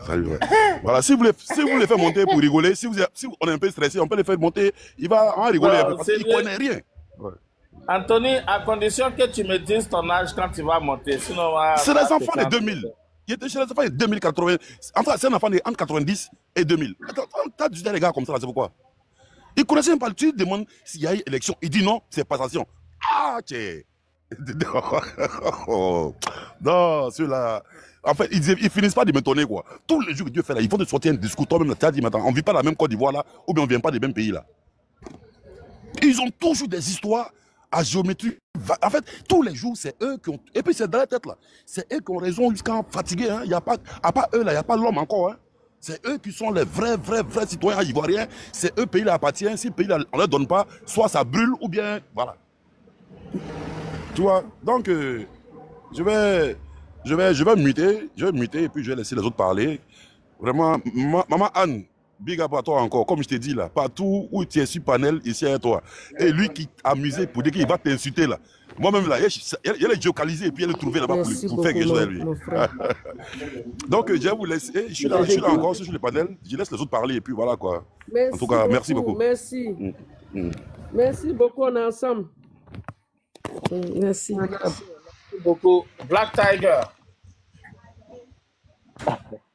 Salut, ouais. Voilà, si vous les faites monter pour rigoler, si on est un peu stressé, on peut les faire monter, il va en rigoler un peu parce qu'il ne connaît rien. Ouais. Anthony, à condition que tu me dises ton âge quand tu vas monter, sinon... C'est les enfants de 2000. Il était chez les enfants de 2080. Enfin, c'est un enfant de entre 90 et 2000. T'as dit les gars comme ça, c'est pourquoi? Il connaissait même pas. Tu lui demandes s'il y a eu élection. Il dit non, c'est passation. Ah, tiens. Non, ceux-là. En fait, ils finissent pas de m'étonner, quoi. Tous les jours que Dieu fait là, ils font de sortir un discours. Toi-même, tu as dit, maintenant, on ne vit pas la même Côte d'Ivoire là, ou bien on ne vient pas des mêmes pays là. Ils ont toujours des histoires à géométrie. En fait, tous les jours, c'est eux qui ont. Et puis, c'est dans la tête là. C'est eux qui ont raison jusqu'à fatiguer. Hein. Il y a pas, à part eux là, il n'y a pas l'homme encore. Hein. C'est eux qui sont les vrais citoyens ivoiriens. C'est eux, pays là appartient. Si le pays là, on ne leur donne pas, soit ça brûle ou bien. Voilà. Tu vois, donc, je vais muter et puis je vais laisser les autres parler. Vraiment, maman Anne, big up à toi encore, comme je t'ai dit là, partout où tu es sur panel, ici à toi. Et lui qui amusé pour dire qu'il va t'insulter là. Moi-même là, il est géocalisé et puis il est trouvé là-bas pour faire quelque chose à lui. Donc, je vais vous laisser. Je suis là encore sur le panel. Je laisse les autres parler et puis voilà quoi. Merci en tout cas, merci beaucoup. Merci. Merci beaucoup, on est ensemble. Merci. Merci beaucoup. Black Tiger.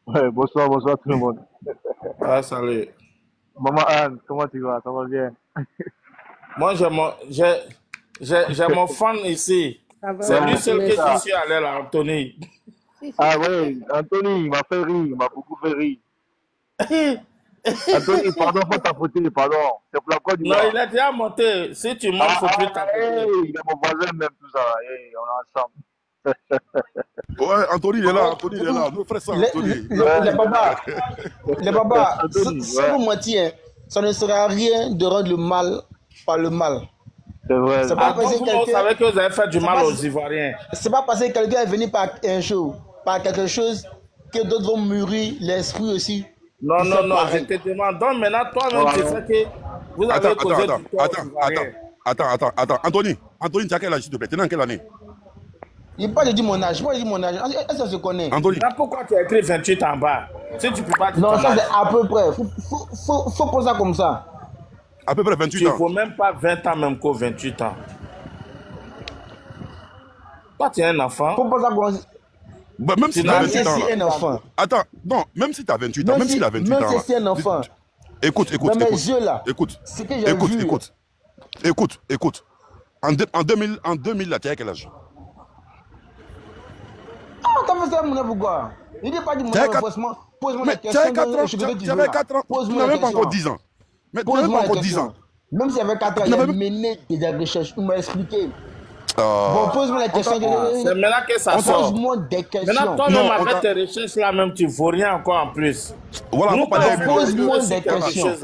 Ouais, bonsoir tout le monde. Ah, salut. Maman Anne, comment tu vas? Ça va bien? Moi, j'ai mon fan ici. C'est lui seul que je suis allé là, Anthony. Ah oui, Anthony, il m'a fait rire, il m'a beaucoup fait rire. Anthony, pardon pour tapoter, pardon. C'est pour la Côte d'Ivoire. Non, il a déjà monté. Si tu montes, il ne faut plus tapoter. Il est mon voisin même, tout ça. Hey, on est ensemble. Ouais, Anthony il est là, nous frères ça, Anthony. Les babas, sans vous mentir, ça ne sert à rien de rendre le mal par le mal. C'est vrai. C'est pas parce que vous savez que vous avez fait du mal aux Ivoiriens. C'est pas parce que quelqu'un est venu par un show, par quelque chose, que d'autres vont mûrir l'esprit aussi. Non, je te demande. Donc maintenant, toi-même, tu sais que vous avez causé du tort aux Ivoiriens. Attends, Anthony, tu as quel âge s'il te plaît? Tu es dans quelle année? Il parle de mon âge. Moi, je dis mon âge. Est-ce qu'on se connaît? Anthony. Pourquoi tu as écrit 28 en bas? Si tu peux pas dire. Non, ça c'est à peu près. Faut poser ça comme ça. À peu près 28 ans. Il ne faut même pas 20 ans, même qu'au 28 ans. Toi, tu es un enfant. Faut poser ça comme ça. Bah, même si tu as 28 ans. Un enfant. Attends, non, même si tu as 28 ans, même s'il a 28 ans. Même si c'est un enfant. Écoute. Dans mes yeux là. Écoute. Ce que j'ai vu. Écoute. En 2000, là, tu as quel âge? Ah, t'as fait ça, mon pourquoi? Il n'est pas du monde, pose-moi la question. Tu avais 4 ans, tu n'avais même pas encore 10 ans. Mais tu n'avais même pas encore 10 ans. Même s'il avait 4 ans, il a mené des recherches, il m'a expliqué. Bon, pose-moi la question. C'est maintenant que ça sort. Pose-moi des questions. Maintenant, toi-même, avec tes recherches là-même, tu ne vaux rien encore en plus. Voilà, pose-moi des questions.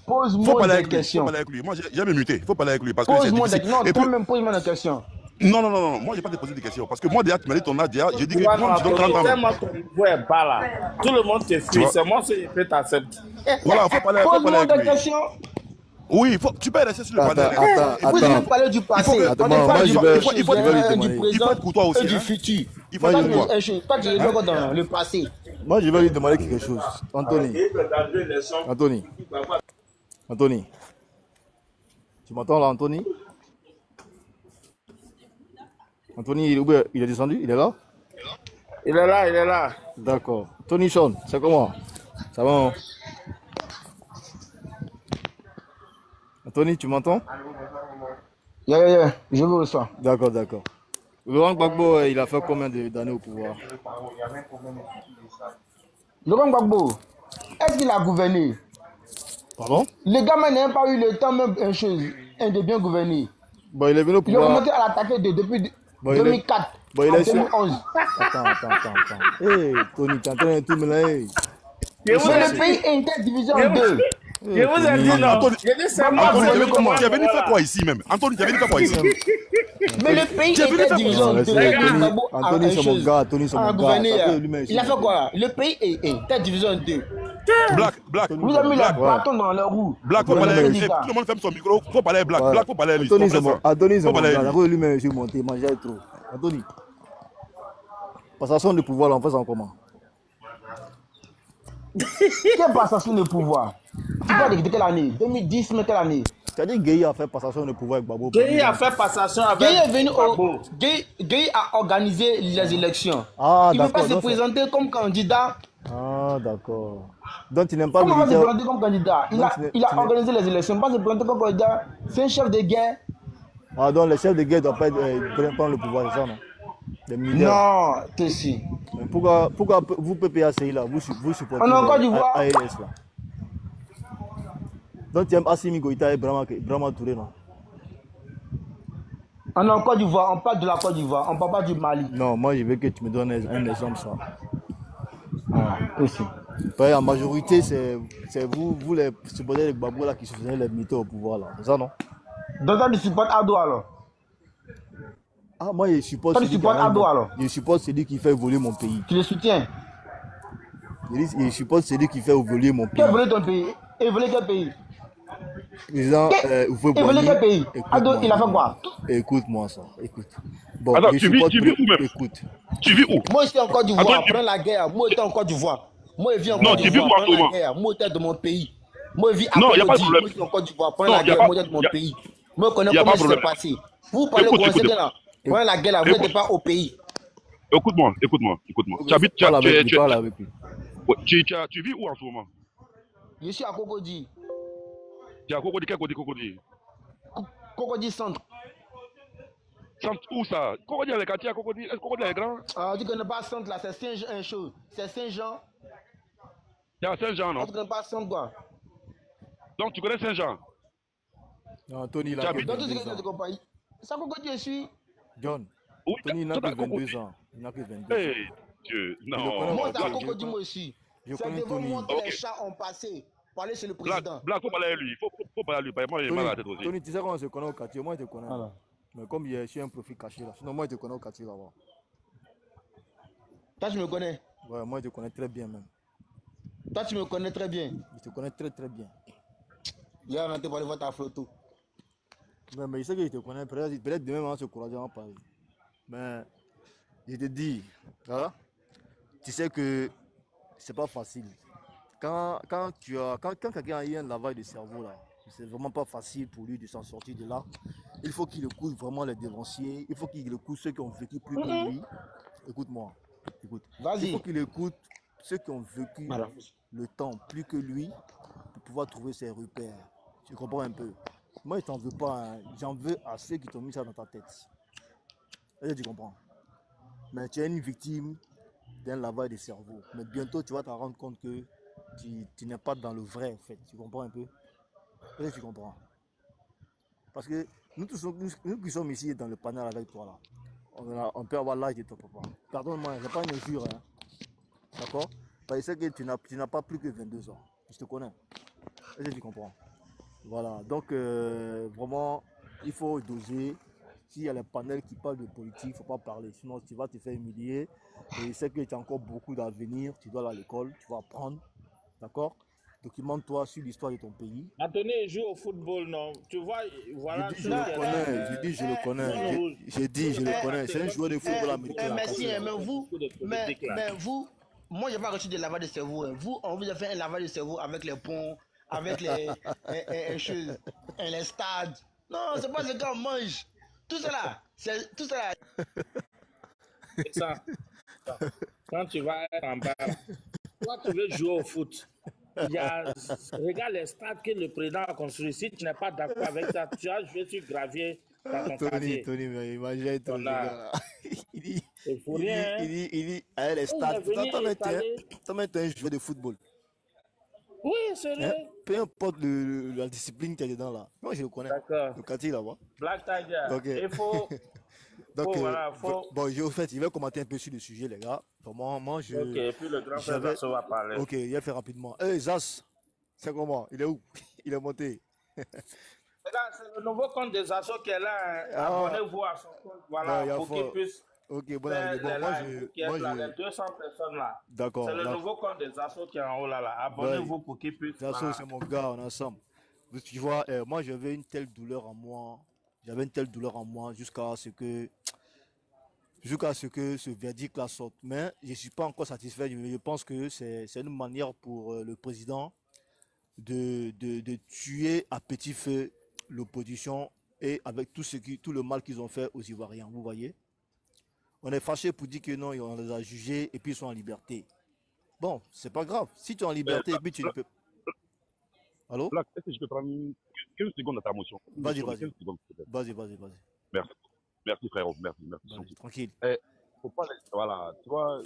Pose-moi des questions. Faut parler avec lui. Moi, j'ai même muté. Faut parler avec lui. Pose-moi des questions. Non, toi-même, pose-moi des questions. Non. Moi, je n'ai pas te poser des questions. Parce que moi, déjà, tu m'as dit ton âge. J'ai dit que moi, je donne 30 ans. Ton niveau est bas là. Tout le monde te fuit. C'est moi qui peux t'accepter. Voilà, faut parler Pose-moi des avec lui. questions. Oui, tu peux rester sur le panel. Vous allez parler du passé. Il faut être courtois aussi. Et du futur. Il faut être courtois. Toi, tu es dans le passé. Moi, je vais lui demander quelque chose. Anthony. Tu m'entends là, Anthony? Anthony, il est descendu? Il est là? Il est là. D'accord. Tony Sean, c'est comment? Ça va? Hein? Anthony, tu m'entends? Yeah, je vous reçois. D'accord. Laurent Gbagbo, il a fait combien d'années au pouvoir? Laurent Gbagbo, est-ce qu'il a gouverné? Pardon? Le gars n'a pas eu le temps même de bien gouverner. Bon, il est venu au pouvoir. Il a remonté à l'attaquer depuis 2004 à 2011. Attends. Hey, Tony, tu es en train de tout mélanger. Mais le pays est interdivisé en deux. Je vous ai dit non. Anthony, tu es venu faire quoi ici même? Anthony, tu es venu faire quoi ici? Mais le pays est interdivisé en deux. Anthony, c'est mon gars. Il a fait quoi? Le pays est interdivisé en deux. Black. Vous avez mis la bâton dans leur roue. Black, faut parler avec lui. Tout le monde ferme son micro. Faut parler avec Black. Black, faut parler avec lui. Anthony, c'est mon gars. Lui-même, je suis monté. Il mangeait trop. Anthony. Passation de pouvoir, là, on fait ça en comment? Quelle passation de pouvoir? Tu parles de quelle année? 2010, mais quelle année? C'est-à-dire Gueye a fait passation de pouvoir avec Gbagbo. Gueye a fait passation avec Gueye est venu Gbagbo. Gueye a organisé les élections. Ah, Il ne peut pas se d'accord. présenter comme candidat. Ah, d'accord. Donc tu n'aimes pas Comment il va se militaire. présenter comme candidat? Il a organisé les élections. Il ne peut pas se présenter comme candidat. C'est un chef de guerre. Ah, donc les chefs de guerre ne doivent pas prendre le pouvoir, c'est ça, non? Les militaires. Non, t'es si. Mais pourquoi vous, PPACI, là, vous supportez On a encore du voix. ALS, là? Donc tu aimes Assimi Goïta et Brahma Touré, non? On est en Côte d'Ivoire, on parle de la Côte d'Ivoire, on ne parle pas du Mali. Non, moi je veux que tu me donnes un exemple, ça. Ah, aussi. En majorité, c'est vous les supporters de Gbagbo là qui soutenaient les militaires au pouvoir, là. C'est ça, non? Donc toi tu supportes Ado alors? Ah, moi je supporte Toi tu supportes Ado alors? Je supporte celui qui fait évoluer mon pays. Tu le soutiens? Je supporte celui qui fait évoluer mon pays. Qui a évolué ton pays? Évolué quel pays? Disant, évolué quel pays? Ado, il a fait quoi? Écoute-moi ça, écoute. Bon, Alors, tu vis où même? Écoute. Tu vis où? Moi, j'étais en Côte d'Ivoire, après la guerre. Moi, j'étais en Côte d'Ivoire. Moi, je vis en Côte d'Ivoire, après la guerre. Moi, j'étais de mon pays. Moi, je vis à Non, il n'y a pas de Cocody. problème. Moi, j'étais en Côte d'Ivoire, après la guerre. Moi, j'étais de mon pays. Moi, je connais Y a comment pas de ça s'est problème. passé. Vous parlez Écoute, français écoute. là. Pendant la guerre, là, vous n'étiez pas au pays. Écoute-moi. Tu habites, Parle avec lui. tu vis où en ce moment? Je suis à Cocody. Tu es à Cocody, quel côté Cocody? Cocody Centre. Centre où ça? Cocody dans les quartiers à Cocody? Est-ce que Cocody est grand? Tu ne connais pas Centre là, c'est Saint-Jean. C'est Saint-Jean. Tu es à Saint-Jean, non? Tu ne connais pas Centre quoi? Donc tu connais Saint-Jean? Non, Tony, il Tu a habites- que Donc, tu 22 ans. comprends. C'est à Cocody je suis. John, Oui, Tony, il n'a toi, que t'es à 22 ans. Il n'a que 22 ans. Hey, Dieu, non. Moi, c'est à Black, Cocody moi aussi. Je C'est connais devant Tony. moi que Ok. les chats ont passé pour aller chez le Black, président. faut parler à lui. Faut parler à lui. Moi, j'ai mal à la tête aussi. Tony, tu sais comment on se connaît au quartier? Moi, je te connais. Alors. Mais comme je suis un profil caché là, sinon moi, je te connais au quartier là-bas. Toi, tu me connais. Ouais, moi, je te connais très bien même. Toi, tu me connais très bien. Je te connais très très bien. Hier, on a été pour aller voir ta photo. Mais je sais que je te connais. Peut-être demain, on va se courager en parler. Mais je te dis, hein, tu sais que c'est pas facile. Quand quelqu'un a eu un lavage de cerveau là, c'est vraiment pas facile pour lui de s'en sortir de là. Il faut qu'il écoute vraiment les dévanciers. Il faut qu'il écoute ceux qui ont vécu plus que lui. Écoute-moi. Écoute. Il Vas-y. faut qu'il écoute ceux qui ont vécu Voilà. le temps plus que lui pour pouvoir trouver ses repères. Tu comprends un peu? Moi, je t'en veux pas. Hein. J'en veux à ceux qui t'ont mis ça dans ta tête. Est-ce que tu comprends? Mais tu es une victime d'un lavage de cerveau. Mais bientôt, tu vas te rendre compte que tu n'es pas dans le vrai, en fait. Tu comprends un peu? Est-ce que tu comprends? Parce que nous qui sommes ici dans le panel avec toi, là, on peut avoir l'âge de ton papa. Pardonne-moi, ce n'est pas une injure. Hein. D'accord? Parce que je sais que tu n'as pas plus que 22 ans. Je te connais. Est-ce que tu comprends? Voilà. Donc, vraiment, il faut doser. S'il y a les panels qui parlent de politique, il ne faut pas parler. Sinon, tu vas te faire humilier. Et je sais que tu as encore beaucoup d'avenir. Tu dois aller à l'école, tu vas apprendre. D'accord? Documente-toi sur l'histoire de ton pays. Anthony joue au football, non? Tu vois, voilà. Je le connais. Je le connais. C'est un joueur de football américain. Merci, mais vous, moi, je n'ai pas reçu de lavage de cerveau. Hein. Vous, on vous a fait un lavage de cerveau avec les ponts, avec les choses, les stades. Non, c'est pas ce qu'on mange. Tout cela, c'est tout cela. C'est ça. Quand tu vas être en bas, toi, tu veux jouer au foot. Regarde les stades que le président a construits. Si tu n'es pas d'accord avec ça, tu as joué sur gravier dans ton quartier. Tony, mais imagine ton gars. Il dit, les stades. Toi, tu es un joueur de football. Oui, c'est vrai. Peu importe la discipline qu'il y a dedans là. Moi, je le connais. D'accord. Le quartier là-bas. Black Tiger. Donc, il faut. Donc, Bon, je vais commenter un peu sur le sujet, les gars. Moi, ok, et puis le grand frère Zasso va parler. Ok, il a fait rapidement. Hey, Zas, c'est comment? Il est où? Il est monté. Regarde, c'est le nouveau compte des Zasso qui est là. Abonnez-vous à son compte. Voilà, pour qu'il puisse. Ok, bon, les 200 personnes là. D'accord. C'est le nouveau compte des Zasso qui est en haut là. Abonnez-vous pour qu'il puisse. Zasso, c'est mon gars, on est ensemble. Tu vois, moi, j'avais une telle douleur en moi. Jusqu'à ce que jusqu'à ce que ce verdict-là sorte. Mais je ne suis pas encore satisfait. Je pense que c'est une manière pour le président de tuer à petit feu l'opposition et avec tout le mal qu'ils ont fait aux Ivoiriens. Vous voyez? On est fâché pour dire que non, on les a jugés et puis ils sont en liberté. Bon, c'est pas grave. Si tu es en liberté et puis tu ne peux... Allô? Black, est-ce que je peux prendre 15 secondes à ta motion? Vas-y. Vas-y. Merci. Merci frérot, merci. Tranquille. Faut pas, voilà, tu vois,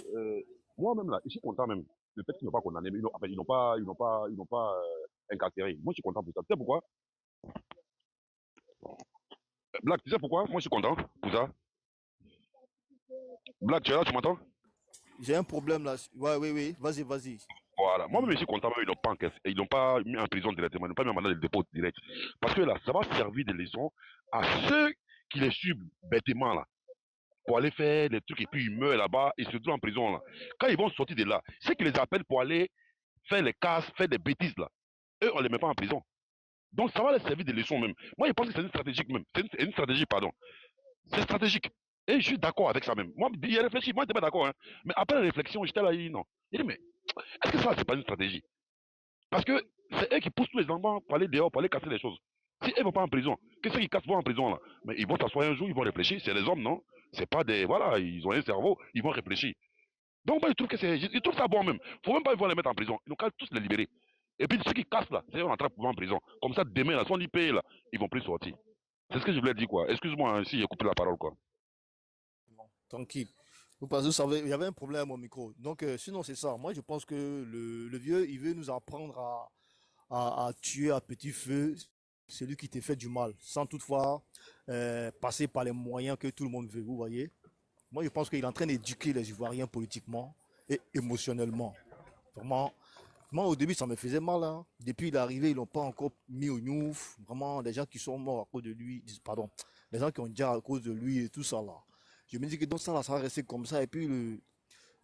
moi-même là, je suis content même. Le fait qu'ils n'ont pas condamné, mais ils n'ont pas incarcéré. Moi, je suis content pour ça. Tu sais pourquoi? Black, tu sais pourquoi? Moi, je suis content pour ça. Black, tu es là, tu m'entends? J'ai un problème là. Ouais, oui. Vas-y. Voilà. Moi-même, je suis content, mais ils n'ont pas mis en prison directement, ils n'ont pas mis en mandat de dépôt direct. Parce que là, ça va servir de leçon à ceux qui les suivent bêtement là, pour aller faire des trucs et puis ils meurent là-bas, ils se trouvent en prison là. Quand ils vont sortir de là, ceux qui les appellent pour aller faire les casses, faire des bêtises là, eux, on les met pas en prison. Donc ça va les servir de leçon même. Moi, je pense que c'est une stratégie même. C'est une stratégie, pardon. C'est stratégique. Et je suis d'accord avec ça même. Moi, il a réfléchi, moi, je n'étais pas d'accord. Hein. Mais après la réflexion, j'étais là, non. Il dit, mais est-ce que ça, c'est pas une stratégie? Parce que c'est eux qui poussent tous les enfants pour aller dehors, pour aller casser les choses. Si eux ne vont pas en prison, qu'est-ce qu'ils cassent en prison là? Mais ils vont s'asseoir un jour, ils vont réfléchir. C'est les hommes, non? C'est pas des. Voilà, ils ont un cerveau, ils vont réfléchir. Donc, moi, je trouve ça bon même. Faut même pas les mettre en prison. Ils n'ont qu'à tous les libérer. Et puis ceux qui cassent là, c'est eux en train de pouvoir en prison. Comme ça, demain, là, si on y paye là, ils vont plus sortir. C'est ce que je voulais dire, quoi. Excuse-moi hein, si j'ai coupé la parole, quoi. Tranquille. Vous savez, il y avait un problème à mon micro. Donc, sinon, c'est ça. Moi, je pense que le vieux, il veut nous apprendre à tuer à petit feu celui qui t'a fait du mal, sans toutefois passer par les moyens que tout le monde veut. Vous voyez? Moi, je pense qu'il est en train d'éduquer les Ivoiriens politiquement et émotionnellement. Vraiment. Moi, au début, ça me faisait mal. Hein. Depuis il est arrivé, ils l'ont pas encore mis au Niouf. Vraiment, les gens qui sont morts à cause de lui, pardon, les gens qui ont déjà à cause de lui et tout ça là. Je me dis que donc ça, là, ça va rester comme ça. Et puis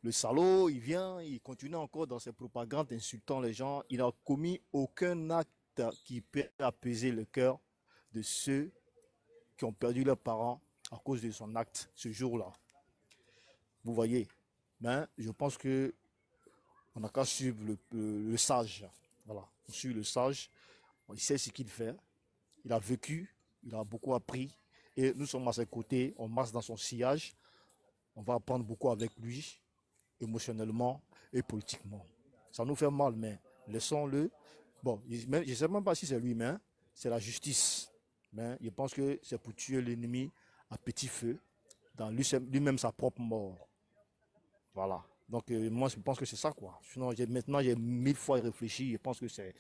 le salaud, il vient, il continue encore dans ses propagandes, insultant les gens. Il n'a commis aucun acte qui peut apaiser le cœur de ceux qui ont perdu leurs parents à cause de son acte ce jour-là. Vous voyez. Mais je pense que on n'a qu'à suivre le sage. Voilà. On suit le sage. Il sait ce qu'il fait. Il a vécu. Il a beaucoup appris. Et nous sommes à ses côtés. On marche dans son sillage. On va apprendre beaucoup avec lui, émotionnellement et politiquement. Ça nous fait mal, mais laissons-le. Bon, je ne sais même pas si c'est lui, mais c'est la justice. Mais je pense que c'est pour tuer l'ennemi à petit feu, dans lui-même sa propre mort. Voilà. Donc, moi, je pense que c'est ça, quoi. Sinon, maintenant, j'ai 1000 fois réfléchi. Je pense que c'est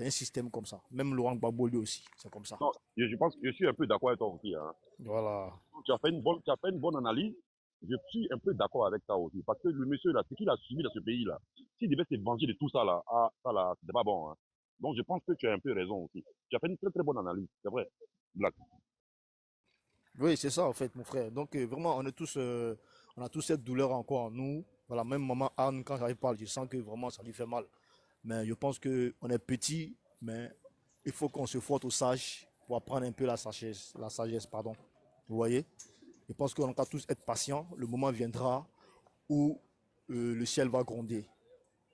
un système comme ça. Même Laurent Gbagbo, lui aussi, c'est comme ça. Non, je pense que je suis un peu d'accord avec toi aussi. Hein. Voilà. Tu as fait une bonne analyse. Je suis un peu d'accord avec ça aussi. Parce que le monsieur, là, ce qu'il a subi dans ce pays-là, s'il devait se venger de tout ça, là, ça, là, c'était pas bon. Hein. Donc, je pense que tu as un peu raison aussi. Tu as fait une très, très bonne analyse. C'est vrai. Black. Oui, c'est ça, en fait, mon frère. Donc, vraiment, on a tous cette douleur encore en nous. Voilà, même maman Anne, quand j'arrive parle, je sens que vraiment ça lui fait mal. Mais je pense qu'on est petit, mais il faut qu'on se frotte au sage pour apprendre un peu la sagesse, pardon. Vous voyez? Je pense qu'on va tous être patients. Le moment viendra où le ciel va gronder.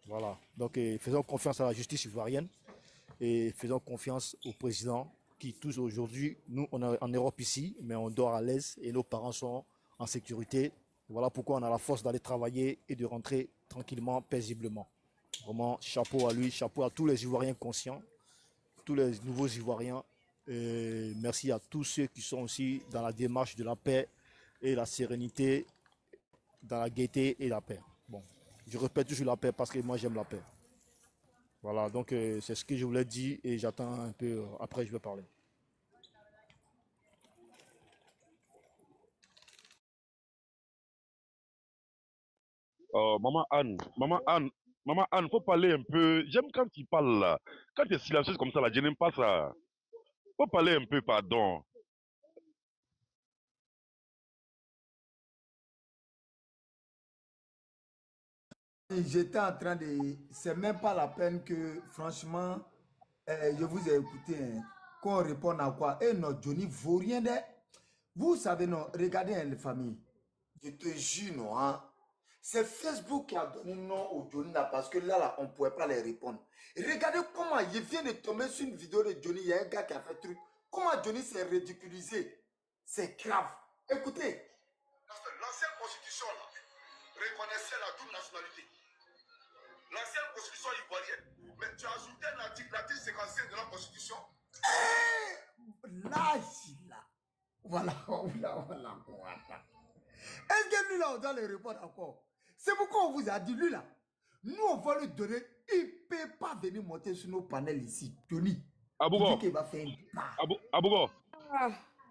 Voilà. Donc, faisons confiance à la justice ivoirienne et faisons confiance au président qui, tous aujourd'hui, nous, on est en Europe ici, mais on dort à l'aise et nos parents sont en sécurité. Voilà pourquoi on a la force d'aller travailler et de rentrer tranquillement, paisiblement. Vraiment, chapeau à lui, chapeau à tous les Ivoiriens conscients, tous les nouveaux Ivoiriens. Et merci à tous ceux qui sont aussi dans la démarche de la paix et la sérénité, dans la gaieté et la paix. Bon, je répète toujours la paix parce que moi j'aime la paix. Voilà, donc c'est ce que je voulais dire et j'attends un peu, après je vais parler. Maman Anne, faut parler un peu. J'aime quand tu parles là. Quand tu es silencieuse comme ça là, je n'aime pas ça. Faut parler un peu, pardon. J'étais en train de... C'est même pas la peine que, franchement, je vous ai écouté, hein, qu'on réponde à quoi. Eh non, Johnny vaut rien de... Vous savez, non, regardez hein, les familles. Je te jure, non, hein. C'est Facebook qui a donné nom au Johnny là, parce que là, on ne pouvait pas les répondre. Regardez comment il vient de tomber sur une vidéo de Johnny. Il y a un gars qui a fait truc. Comment Johnny s'est ridiculisé. C'est grave. Écoutez. Parce que l'ancienne constitution là, reconnaissait la double nationalité. L'ancienne constitution ivoirienne. Mais tu as ajouté l'article 55 de la constitution. Là. Voilà. Est-ce que lui là, on doit le répondre encore? C'est pourquoi on vous a dit, lui là, nous on va lui donner, il ne peut pas venir monter sur nos panels ici. Johnny. Abougo. Il va faire Abougo.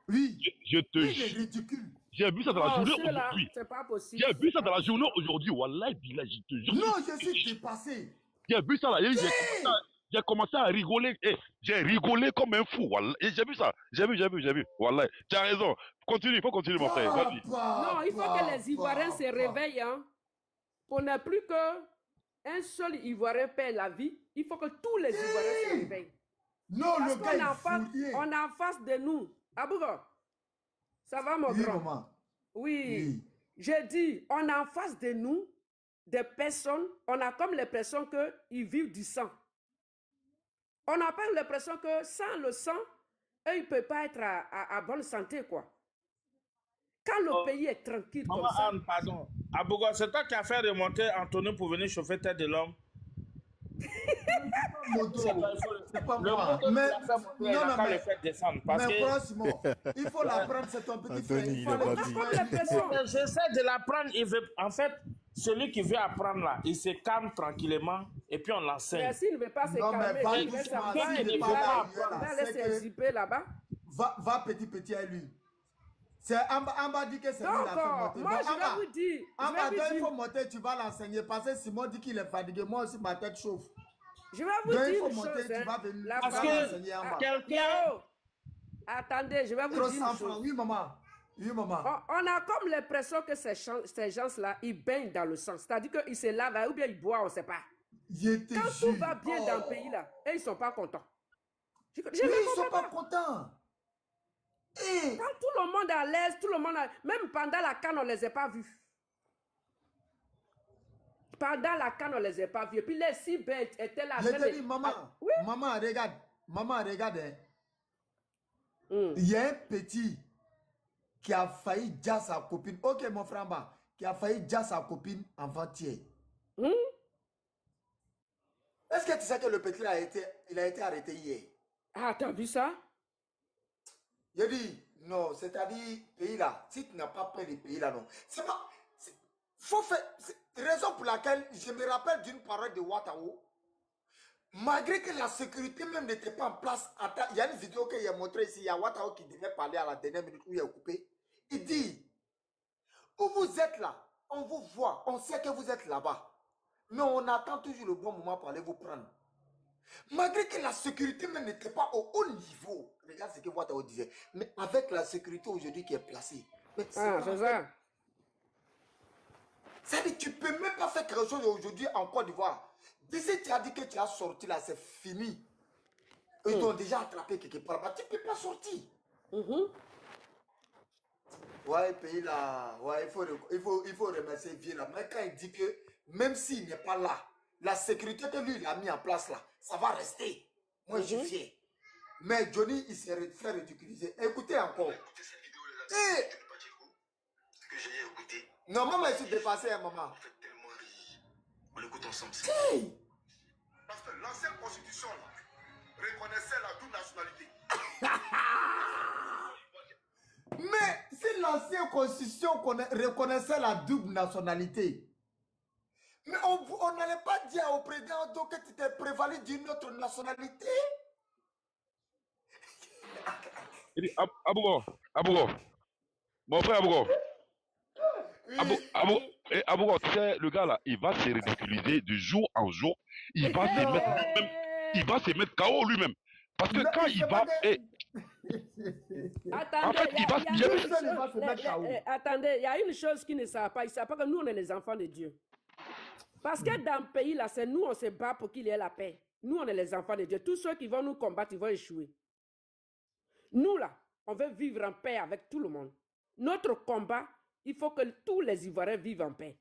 Oui. Je te il est ridicule. J'ai vu ça dans la journée aujourd'hui. C'est pas possible. J'ai vu ça dans la journée aujourd'hui. Wallahi, billah, je te jure. Non, je suis dépassé. J'ai vu ça là. J'ai commencé à rigoler. J'ai rigolé comme un fou. J'ai vu ça. J'ai vu. Wallahi. Tu as raison. Continue, il faut continuer, mon frère. Non, il faut que les Ivoiriens se réveillent. Hein. Pour ne plus qu'un seul Ivoirien perd la vie, il faut que tous les Ivoiriens se réveillent. Non, parce le gars on est en face de nous. Abougo, ça va, mon grand? Maman. Oui. J'ai dit, on est en face de nous des personnes, on a comme l'impression qu'ils vivent du sang. On n'a pas l'impression que sans le sang, eux, ils ne peuvent pas être à bonne santé, quoi. Quand le pays est tranquille comme ça... Anne, pardon. Abougo, c'est toi qui as fait remonter Anthony pour venir chauffer Tête de l'Homme. C'est pas moi. Mais franchement, il faut l'apprendre, c'est ton petit frère. J'essaie de l'apprendre. En fait, celui qui veut apprendre là, il se calme tranquillement et puis on l'enseigne. Mais s'il ne veut pas se calmer, il va laisser zipper là-bas. Va petit à lui. C'est Amba dit que c'est lui la fait monter. Moi, je vais vous dire. Amba, il faut monter, tu vas l'enseigner. Parce que Simon dit qu'il est fatigué. Moi aussi, ma tête chauffe. Je vais vous dire il faut une monter, chose. tu vas venir. Parce que quelqu'un... Attendez, je vais vous dire une chose. Oui, maman. On a comme l'impression que ces gens-là, ils baignent dans le sang. C'est-à-dire qu'ils se lavent ou bien ils boivent, on ne sait pas. Quand tout va bien dans le pays, là, et ils ne sont pas contents. Ils ne sont pas contents. Quand tout le monde est à l'aise, même pendant la canne, on ne les a pas vus. Pendant la canne, on ne les a pas vus. Et puis les 6 bêtes étaient là. Je te dis, maman, regarde. Maman, regarde. Il y a un petit qui a failli dire sa copine. Ok, mon frère, qui a failli dire sa copine avant-hier. Est-ce que tu sais que le petit il a été arrêté hier? Ah, t'as vu ça? Je dis, non, c'est-à-dire, pays là, si tu n'as pas peur des pays là, non. C'est pas. Faut faire. Raison pour laquelle je me rappelle d'une parole de Ouattara. Malgré que la sécurité même n'était pas en place. Il y a une vidéo qu'il a montrée ici. Il y a Ouattara qui devait parler à la dernière minute où il a coupé. Il dit, où vous êtes là, on vous voit, on sait que vous êtes là-bas. Mais on attend toujours le bon moment pour aller vous prendre. Malgré que la sécurité même n'était pas au haut niveau. Regarde ce que Ouattara disait. Mais avec la sécurité aujourd'hui qui est placée. C'est ça. C'est-à-dire tu ne peux même pas faire quelque chose aujourd'hui en Côte d'Ivoire. D'ici tu as dit que tu as sorti là, c'est fini. Ils t'ont déjà attrapé quelque part. Bah, tu ne peux pas sortir. Ouais, pays là, ouais, il faut remercier Vieux là. Mais quand il dit que même s'il n'est pas là, la sécurité que lui il a mis en place là, ça va rester. Moi je suis fier. Mais Johnny, il s'est fait ridiculiser. Écoutez encore. Écoutez cette vidéo là, que j'ai écouté. Non, maman, je suis dépassé, maman. On fait tellement rire. On l'écoute ensemble. Parce que l'ancienne constitution là, reconnaissait la double nationalité. Mais si l'ancienne constitution reconnaissait la double nationalité, mais on n'allait pas dire au président donc que tu t'es prévalu d'une autre nationalité. Abougo. Mon frère Abougo. Abougo, tu sais, le gars là, il va se ridiculiser de jour en jour. Il va se mettre KO lui-même. Parce que quand il va... Attendez, il y a une chose qu'ils ne savent pas. Ils ne savent pas que nous, on est les enfants de Dieu. Parce que dans le pays, là, c'est nous, on se bat pour qu'il y ait la paix. Nous, on est les enfants de Dieu. Tous ceux qui vont nous combattre, ils vont échouer. Nous, là, on veut vivre en paix avec tout le monde. Notre combat, Il faut que tous les Ivoiriens vivent en paix.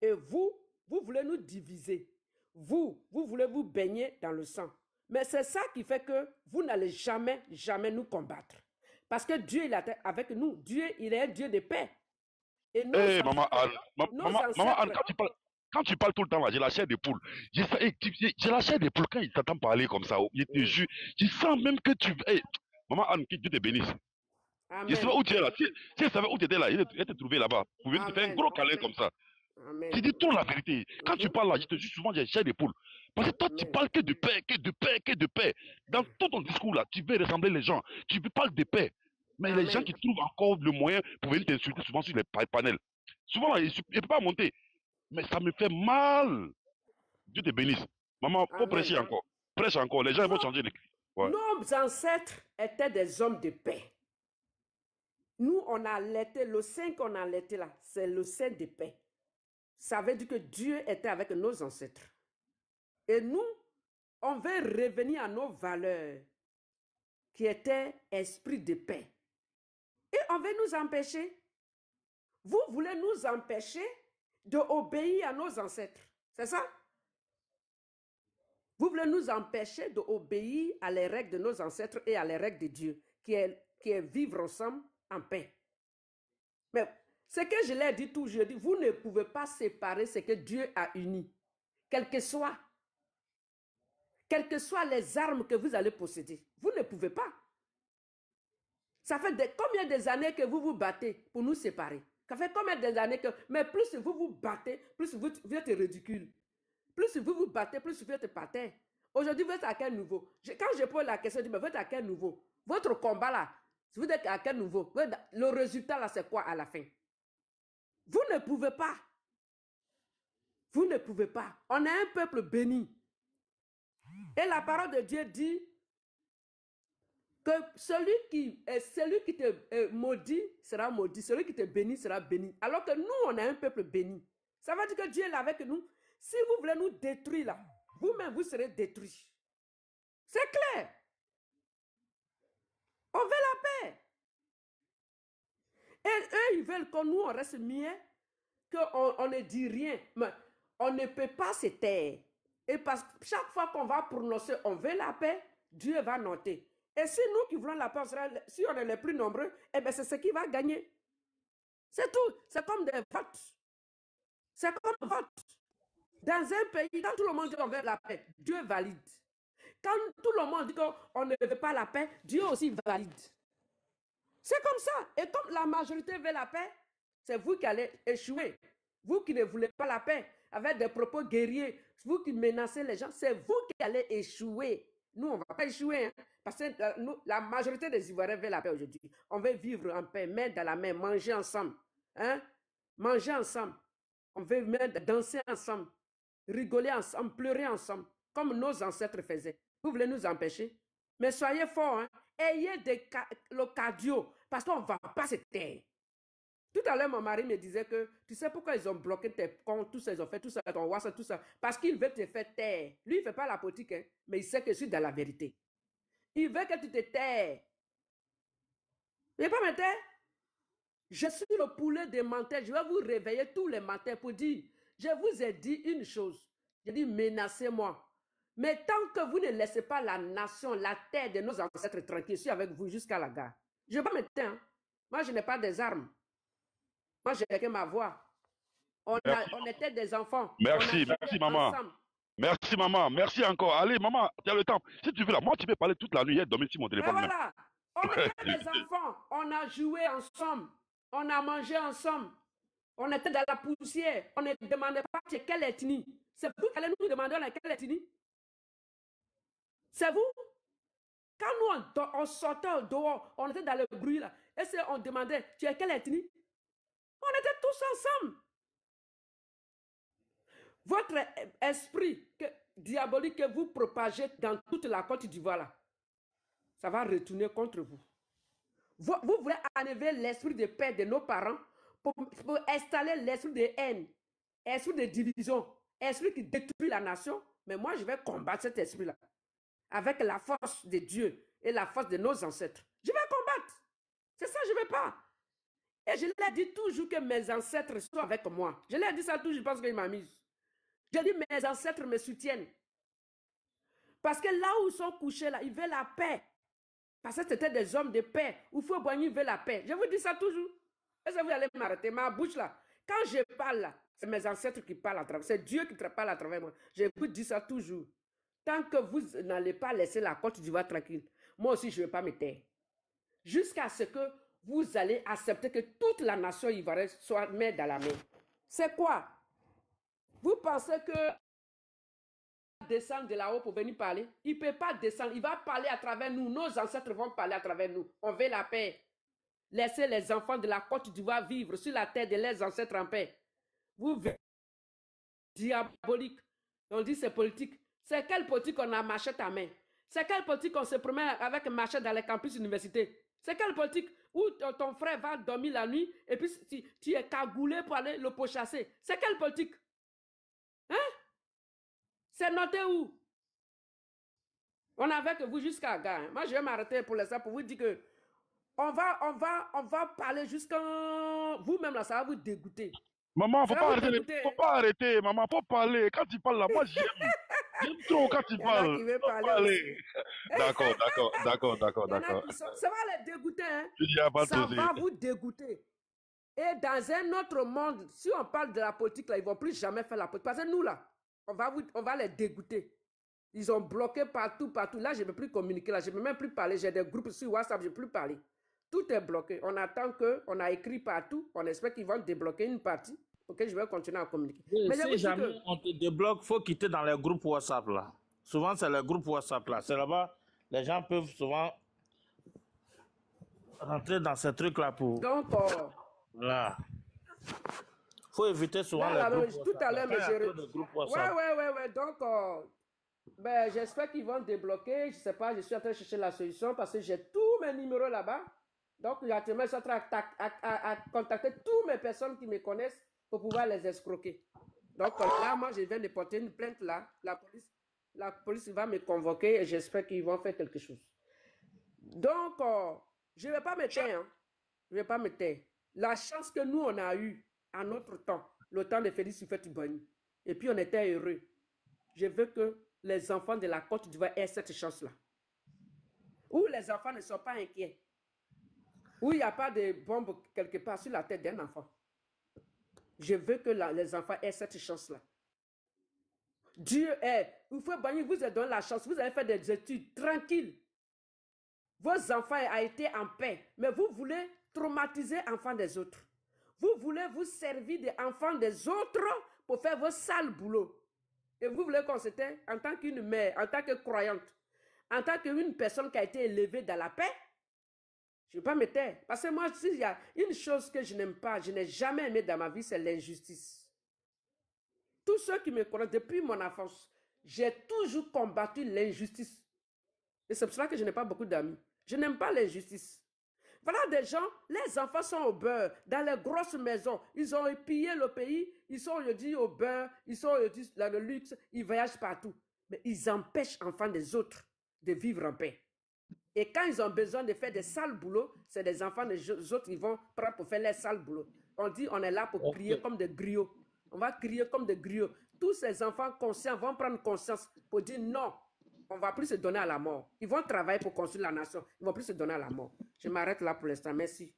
Et vous voulez nous diviser. Vous voulez vous baigner dans le sang. Mais c'est ça qui fait que vous n'allez jamais, jamais nous combattre. Parce que Dieu, il est avec nous. Dieu, il est un Dieu de paix. Et nos Eh, maman ancêtres, Anne, nos maman Anne, ancêtres, quand tu parles tout le temps là, j'ai la chair de poule. J'ai la chair de poule quand il t'entend parler comme ça. Je te jure, je sens même que tu... Eh, maman Anne, que Dieu te bénisse. Je sais pas Amen. où tu es là. Si je savais où tu étais là, il te trouvé là-bas. Pour venir te faire un Amen. gros câlin comme ça. Amen. Tu dis tout la vérité. Quand tu parles là, je te jure souvent, j'ai la chair de poule. Parce que toi, tu Amen. parles que de paix, que de paix, que de paix. Dans tout ton discours là, tu veux ressembler les gens. Tu parles de paix. Mais les gens Amen. qui trouvent encore le moyen pour venir t'insulter souvent sur les panels. Souvent, là, il ne peut pas monter. Mais ça me fait mal. Dieu te bénisse. Maman, faut Amen. prêcher encore. Prêche encore. Les gens ils vont changer les cris. Ouais. Nos ancêtres étaient des hommes de paix. Nous, on a allaité, le sein qu'on a allaité là, c'est le sein de paix. Ça veut dire que Dieu était avec nos ancêtres. Et nous, on veut revenir à nos valeurs qui étaient esprit de paix. Et on veut nous empêcher. Vous voulez nous empêcher d'obéir à nos ancêtres. C'est ça? Vous voulez nous empêcher d'obéir à les règles de nos ancêtres et à les règles de Dieu, qui est vivre ensemble en paix. Mais ce que je l'ai dit toujours, je dis, vous ne pouvez pas séparer ce que Dieu a uni, quelles que soient les armes que vous allez posséder. Vous ne pouvez pas. Ça fait combien d'années que vous vous battez pour nous séparer? Ça fait combien d'années que... Mais plus vous vous battez, plus vous êtes ridicule. Plus vous vous battez, plus vous êtes patin. Aujourd'hui, vous êtes à quel niveau? Quand je pose la question, je dis, mais vous êtes à quel niveau? Votre combat là, vous êtes à quel niveau? Le résultat là, c'est quoi à la fin? Vous ne pouvez pas. Vous ne pouvez pas. On est un peuple béni. Et la parole de Dieu dit que celui qui te maudit sera maudit, celui qui te bénit sera béni. Alors que nous, on est un peuple béni. Ça veut dire que Dieu est là avec nous. Si vous voulez nous détruire là, vous-même vous serez détruits. C'est clair. On veut la paix. Et eux, ils veulent que nous, on reste muets, qu'on ne dit rien. Mais on ne peut pas se taire. Et parce que chaque fois qu'on va prononcer, on veut la paix, Dieu va noter. Et si nous qui voulons la paix, si on est les plus nombreux, eh bien c'est ce qui va gagner. C'est tout. C'est comme des votes. C'est comme un vote. Dans un pays, quand tout le monde dit qu'on veut la paix, Dieu valide. Quand tout le monde dit qu'on ne veut pas la paix, Dieu aussi valide. C'est comme ça. Et comme la majorité veut la paix, c'est vous qui allez échouer. Vous qui ne voulez pas la paix, avec des propos guerriers, vous qui menacez les gens, c'est vous qui allez échouer. Nous, on ne va pas échouer. Hein, parce que la majorité des Ivoiriens veulent la paix aujourd'hui. On veut vivre en paix, main dans la main, manger ensemble. Hein? Manger ensemble. On veut même danser ensemble, rigoler ensemble, pleurer ensemble, comme nos ancêtres faisaient. Vous voulez nous empêcher? Mais soyez forts, hein? Ayez le cardio, parce qu'on ne va pas se taire. Tout à l'heure, mon mari me disait que, tu sais pourquoi ils ont bloqué tes comptes, tout ça, ils ont fait tout ça, ton WhatsApp, tout ça, parce qu'il veut te faire taire. Lui, il ne fait pas la politique, hein, mais il sait que je suis dans la vérité. Il veut que tu te taires. Il ne veut pas me taire. Je suis le poulet des menteurs. Je vais vous réveiller tous les matins pour dire, je vous ai dit une chose. J'ai dit, menacez-moi. Mais tant que vous ne laissez pas la nation, la terre de nos ancêtres tranquille, je suis avec vous jusqu'à la gare. Je ne vais pas me taire. Hein. Moi, je n'ai pas des armes. Moi, j'ai que ma voix. On était des enfants. Merci maman. Ensemble. Merci maman, merci encore. Allez maman, tu as le temps. Si tu veux là, moi tu peux parler toute la nuit, il est dormi sur mon téléphone. Mais voilà, on était des enfants. On a joué ensemble. On a mangé ensemble. On était dans la poussière. On ne demandait pas quelle ethnie. C'est vous qui allez nous demander quelle ethnie. C'est vous. Quand nous, on sortait dehors, on était dans le bruit là. Et on demandait, tu es quelle ethnie? On était tous ensemble. Votre esprit diabolique que vous propagez dans toute la Côte d'Ivoire là, ça va retourner contre vous. Vous voulez enlever l'esprit de paix de nos parents pour installer l'esprit de haine, esprit de division, esprit qui détruit la nation. Mais moi, je vais combattre cet esprit-là avec la force de Dieu et la force de nos ancêtres. Je vais combattre. C'est ça, je ne veux pas. Et je l'ai dit toujours que mes ancêtres sont avec moi. Je l'ai dit ça toujours, je pense qu'il m'a mise. Je dis mes ancêtres me soutiennent. Parce que là où ils sont couchés, là, ils veulent la paix. Parce que c'était des hommes de paix. Houphouët-Boigny veut la paix. Je vous dis ça toujours. Est-ce que vous allez m'arrêter? Ma bouche là. Quand je parle là, c'est mes ancêtres qui parlent à travers. C'est Dieu qui parle à travers moi. Je vous dis ça toujours. Tant que vous n'allez pas laisser la Côte d'Ivoire tranquille, moi aussi je ne vais pas me taire. Jusqu'à ce que vous allez accepter que toute la nation ivoirienne soit main dans la main. C'est quoi? Vous pensez que descendre de là-haut pour venir parler? Il ne peut pas descendre. Il va parler à travers nous. Nos ancêtres vont parler à travers nous. On veut la paix. Laissez les enfants de la Côte d'Ivoire vivre sur la terre de leurs ancêtres en paix. Vous venez diabolique. On dit c'est politique. C'est quelle politique qu'on a machette à main? C'est quelle politique qu'on se promène avec machette dans les campus universités? C'est quelle politique où ton frère va dormir la nuit et puis tu es cagoulé pour aller le pourchasser? C'est quelle politique? Hein? C'est noté où? On avait que vous jusqu'à gars. Moi, je vais m'arrêter pour l'instant pour vous dire que on va parler jusqu'à vous-même là, ça va vous dégoûter. Maman, faut pas arrêter, maman, faut parler. Quand tu parles là, moi j'aime. J'aime trop quand tu parles. Faut parler. D'accord. Ça va les dégoûter, hein? Ça va vous dégoûter. Et dans un autre monde, si on parle de la politique là, ils vont plus jamais faire la politique. Parce que nous là, on va les dégoûter. Ils ont bloqué partout. Là, je ne peux plus communiquer. Là, je ne peux même plus parler. J'ai des groupes sur WhatsApp, je ne peux plus parler. Tout est bloqué. On attend on a écrit partout. On espère qu'ils vont débloquer une partie. Ok, je vais continuer à communiquer. Mais si jamais on te débloque, il faut quitter dans les groupes WhatsApp là. Souvent, c'est les groupes WhatsApp là. C'est là-bas, les gens peuvent souvent rentrer dans ces trucs là pour... Donc, voilà. Faut éviter souvent les groupes tout à l'heure, WhatsApp. Ouais. Donc, j'espère qu'ils vont débloquer. Je ne sais pas, je suis en train de chercher la solution parce que j'ai tous mes numéros là-bas. Donc, actuellement, je suis en train à contacter toutes mes personnes qui me connaissent pour pouvoir les escroquer. Donc, là, moi, je viens de porter une plainte là. La police va me convoquer et j'espère qu'ils vont faire quelque chose. Donc, je ne vais pas me taire. Je ne vais pas me taire. La chance que nous, on a eue à notre temps, le temps de Félix Houphouët-Boigny, et puis on était heureux. Je veux que les enfants de la Côte d'Ivoire aient cette chance-là. Où les enfants ne sont pas inquiets. Où il n'y a pas de bombe quelque part sur la tête d'un enfant. Je veux que les enfants aient cette chance-là. Dieu est. Houphouët-Boigny vous a donné la chance. Vous avez fait des études tranquilles. Vos enfants ont été en paix. Mais vous voulez traumatiser les enfants des autres. Vous voulez vous servir des enfants des autres pour faire vos sales boulots. Et vous voulez qu'on s'était, en tant qu'une mère, en tant que croyante, en tant qu'une personne qui a été élevée dans la paix, je ne vais pas me taire. Parce que moi, s'il y a une chose que je n'aime pas, je n'ai jamais aimé dans ma vie, c'est l'injustice. Tous ceux qui me connaissent depuis mon enfance, j'ai toujours combattu l'injustice. Et c'est pour cela que je n'ai pas beaucoup d'amis. Je n'aime pas l'injustice. Voilà des gens, les enfants sont au beurre, dans les grosses maisons. Ils ont pillé le pays, ils sont aujourd'hui au beurre, ils sont aujourd'hui dans le luxe, ils voyagent partout. Mais ils empêchent les enfants des autres de vivre en paix. Et quand ils ont besoin de faire des sales boulots, c'est des enfants des autres qui vont prendre pour faire les sales boulots. On dit on est là pour crier comme des griots. On va crier comme des griots. Tous ces enfants conscients vont prendre conscience pour dire non, on ne va plus se donner à la mort. Ils vont travailler pour construire la nation. Ils ne vont plus se donner à la mort. Je m'arrête là pour l'instant. Merci.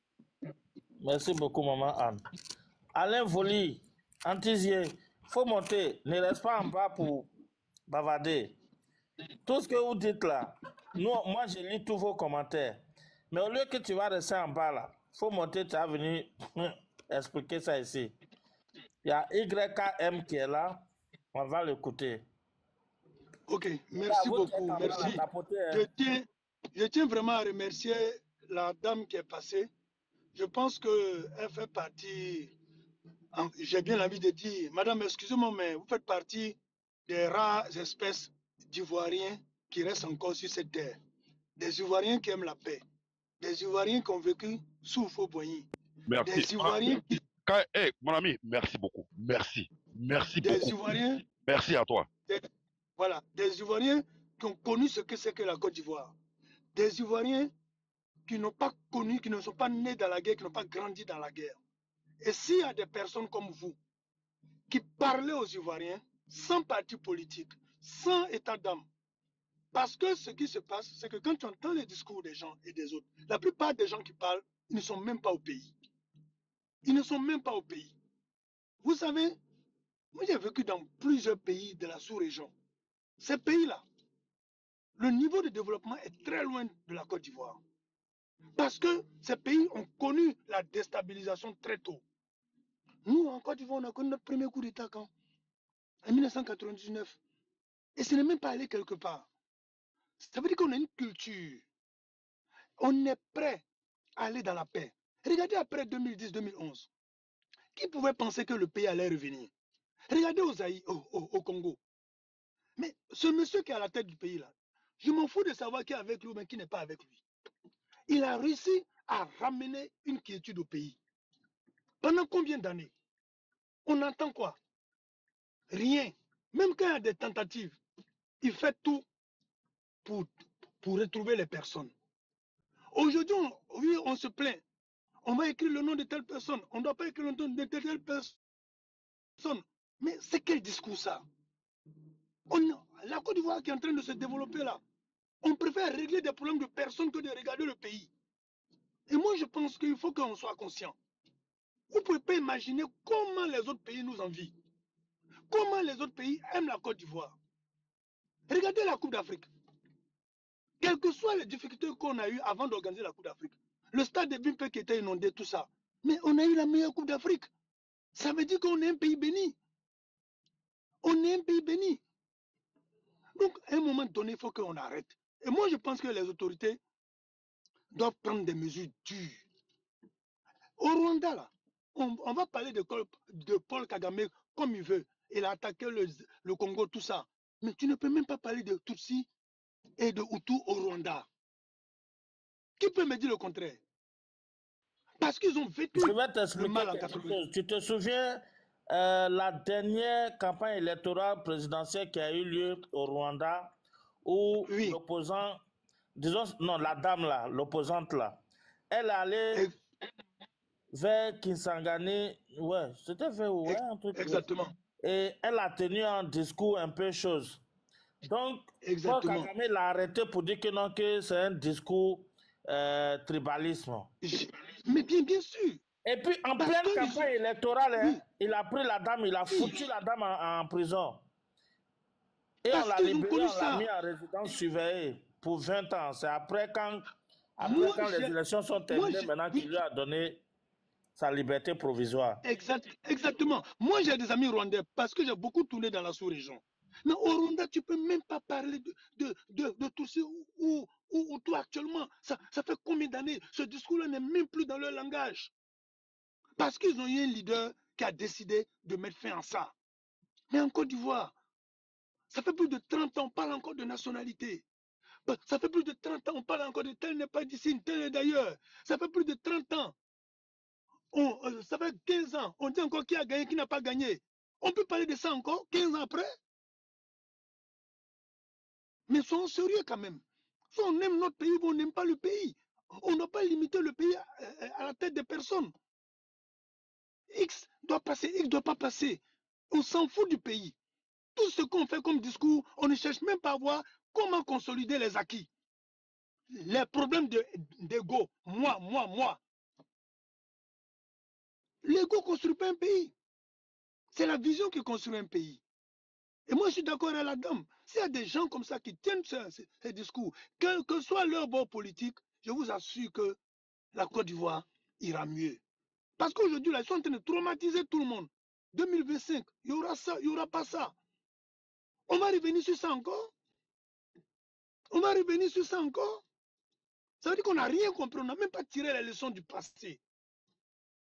Merci beaucoup, maman Anne. Alain Voli, Antizier, il faut monter. Ne reste pas en bas pour bavarder. Tout ce que vous dites là, moi je lis tous vos commentaires. Mais au lieu que tu vas rester en bas là, il faut monter, tu vas venir expliquer ça ici. Il y a YKM qui est là. On va l'écouter. Ok, merci beaucoup. Merci. Je tiens vraiment à remercier la dame qui est passée. Je pense qu'elle fait partie, j'ai bien envie de dire, madame, excusez-moi, mais vous faites partie des rares espèces d'Ivoiriens qui restent encore sur cette terre. Des Ivoiriens qui aiment la paix. Des Ivoiriens qui ont vécu sous Houphouët-Boigny. Merci. Des Ivoiriens qui... Hey, mon ami, merci beaucoup. Merci. Merci beaucoup. Des Ivoiriens... Merci à toi. Voilà, des Ivoiriens qui ont connu ce que c'est que la Côte d'Ivoire. Des Ivoiriens qui n'ont pas connu, qui ne sont pas nés dans la guerre, qui n'ont pas grandi dans la guerre. Et s'il y a des personnes comme vous qui parlent aux Ivoiriens sans parti politique, sans état d'âme, parce que ce qui se passe, c'est que quand tu entends les discours des gens et des autres, la plupart des gens qui parlent, ils ne sont même pas au pays. Ils ne sont même pas au pays. Vous savez, moi j'ai vécu dans plusieurs pays de la sous-région. Ces pays-là, le niveau de développement est très loin de la Côte d'Ivoire. Parce que ces pays ont connu la déstabilisation très tôt. Nous, en Côte d'Ivoire, on a connu notre premier coup d'État quand? En 1999. Et ce n'est même pas allé quelque part. Ça veut dire qu'on a une culture. On est prêt à aller dans la paix. Regardez après 2010-2011. Qui pouvait penser que le pays allait revenir? Regardez au Congo. Mais ce monsieur qui est à la tête du pays là, je m'en fous de savoir qui est avec lui ou qui n'est pas avec lui. Il a réussi à ramener une quiétude au pays. Pendant combien d'années? On entend quoi? Rien. Même quand il y a des tentatives, il fait tout pour retrouver les personnes. Aujourd'hui, oui, on se plaint. On va écrire le nom de telle personne. On ne doit pas écrire le nom de telle personne. Mais c'est quel discours ça? La Côte d'Ivoire qui est en train de se développer là, on préfère régler des problèmes de personnes que de regarder le pays. Et moi, je pense qu'il faut qu'on soit conscient. Vous ne pouvez pas imaginer comment les autres pays nous envient. Comment les autres pays aiment la Côte d'Ivoire. Regardez la Coupe d'Afrique. Quelles que soient les difficultés qu'on a eues avant d'organiser la Coupe d'Afrique, le stade de Bimpe qui était inondé, tout ça, mais on a eu la meilleure Coupe d'Afrique. Ça veut dire qu'on est un pays béni. On est un pays béni. Donc, à un moment donné, il faut qu'on arrête. Et moi, je pense que les autorités doivent prendre des mesures dures. Au Rwanda, là, on va parler de Paul Kagame comme il veut. Il a attaqué le Congo, tout ça. Mais tu ne peux même pas parler de Tutsi et de Hutu au Rwanda. Qui peut me dire le contraire? Parce qu'ils ont vécu Je vais t'expliquer le mal en quelque 80. chose. Tu te souviens la dernière campagne électorale présidentielle qui a eu lieu au Rwanda où l'opposant, disons, non, la dame là, l'opposante là, elle allait vers Kisangani, ouais, c'était vers, ouais, un truc. Exactement. Et elle a tenu un discours un peu chose. Donc, Paul Exactement. Kagame l'a arrêté pour dire que non, que c'est un discours tribalisme. Mais bien sûr. Et puis, en pleine campagne électorale, hein, il a pris la dame, il a foutu la dame en prison. Et on l'a libéré, on l'a mis en résidence surveillée pour 20 ans. C'est après quand les élections sont terminées, maintenant qu'il lui a donné sa liberté provisoire. Exactement. Moi, j'ai des amis rwandais parce que j'ai beaucoup tourné dans la sous-région. Mais au Rwanda, tu ne peux même pas parler de tout ça ou tout actuellement. Ça fait combien d'années? Ce discours-là n'est même plus dans leur langage. Parce qu'ils ont eu un leader qui a décidé de mettre fin à ça. Mais en Côte d'Ivoire, ça fait plus de 30 ans, on parle encore de nationalité. Ça fait plus de 30 ans, on parle encore de tel n'est pas d'ici, tel est d'ailleurs. Ça fait plus de 30 ans. Ça fait 15 ans, on dit encore qui a gagné, qui n'a pas gagné. On peut parler de ça encore, 15 ans après. Mais soyons sérieux quand même. Soit on aime notre pays, ou on n'aime pas le pays. On ne doit pas limiter le pays à la tête des personnes. X doit passer, X ne doit pas passer. On s'en fout du pays. Tout ce qu'on fait comme discours, on ne cherche même pas à voir comment consolider les acquis. Les problèmes d'ego, moi. L'ego ne construit pas un pays. C'est la vision qui construit un pays. Et moi, je suis d'accord avec la dame. S'il y a des gens comme ça qui tiennent ces discours, quel que soit leur bord politique, je vous assure que la Côte d'Ivoire ira mieux. Parce qu'aujourd'hui, ils sont en train de traumatiser tout le monde. 2025, il y aura ça, il n'y aura pas ça. On va revenir sur ça encore? On va revenir sur ça encore? Ça veut dire qu'on n'a rien compris, on n'a même pas tiré les leçons du passé.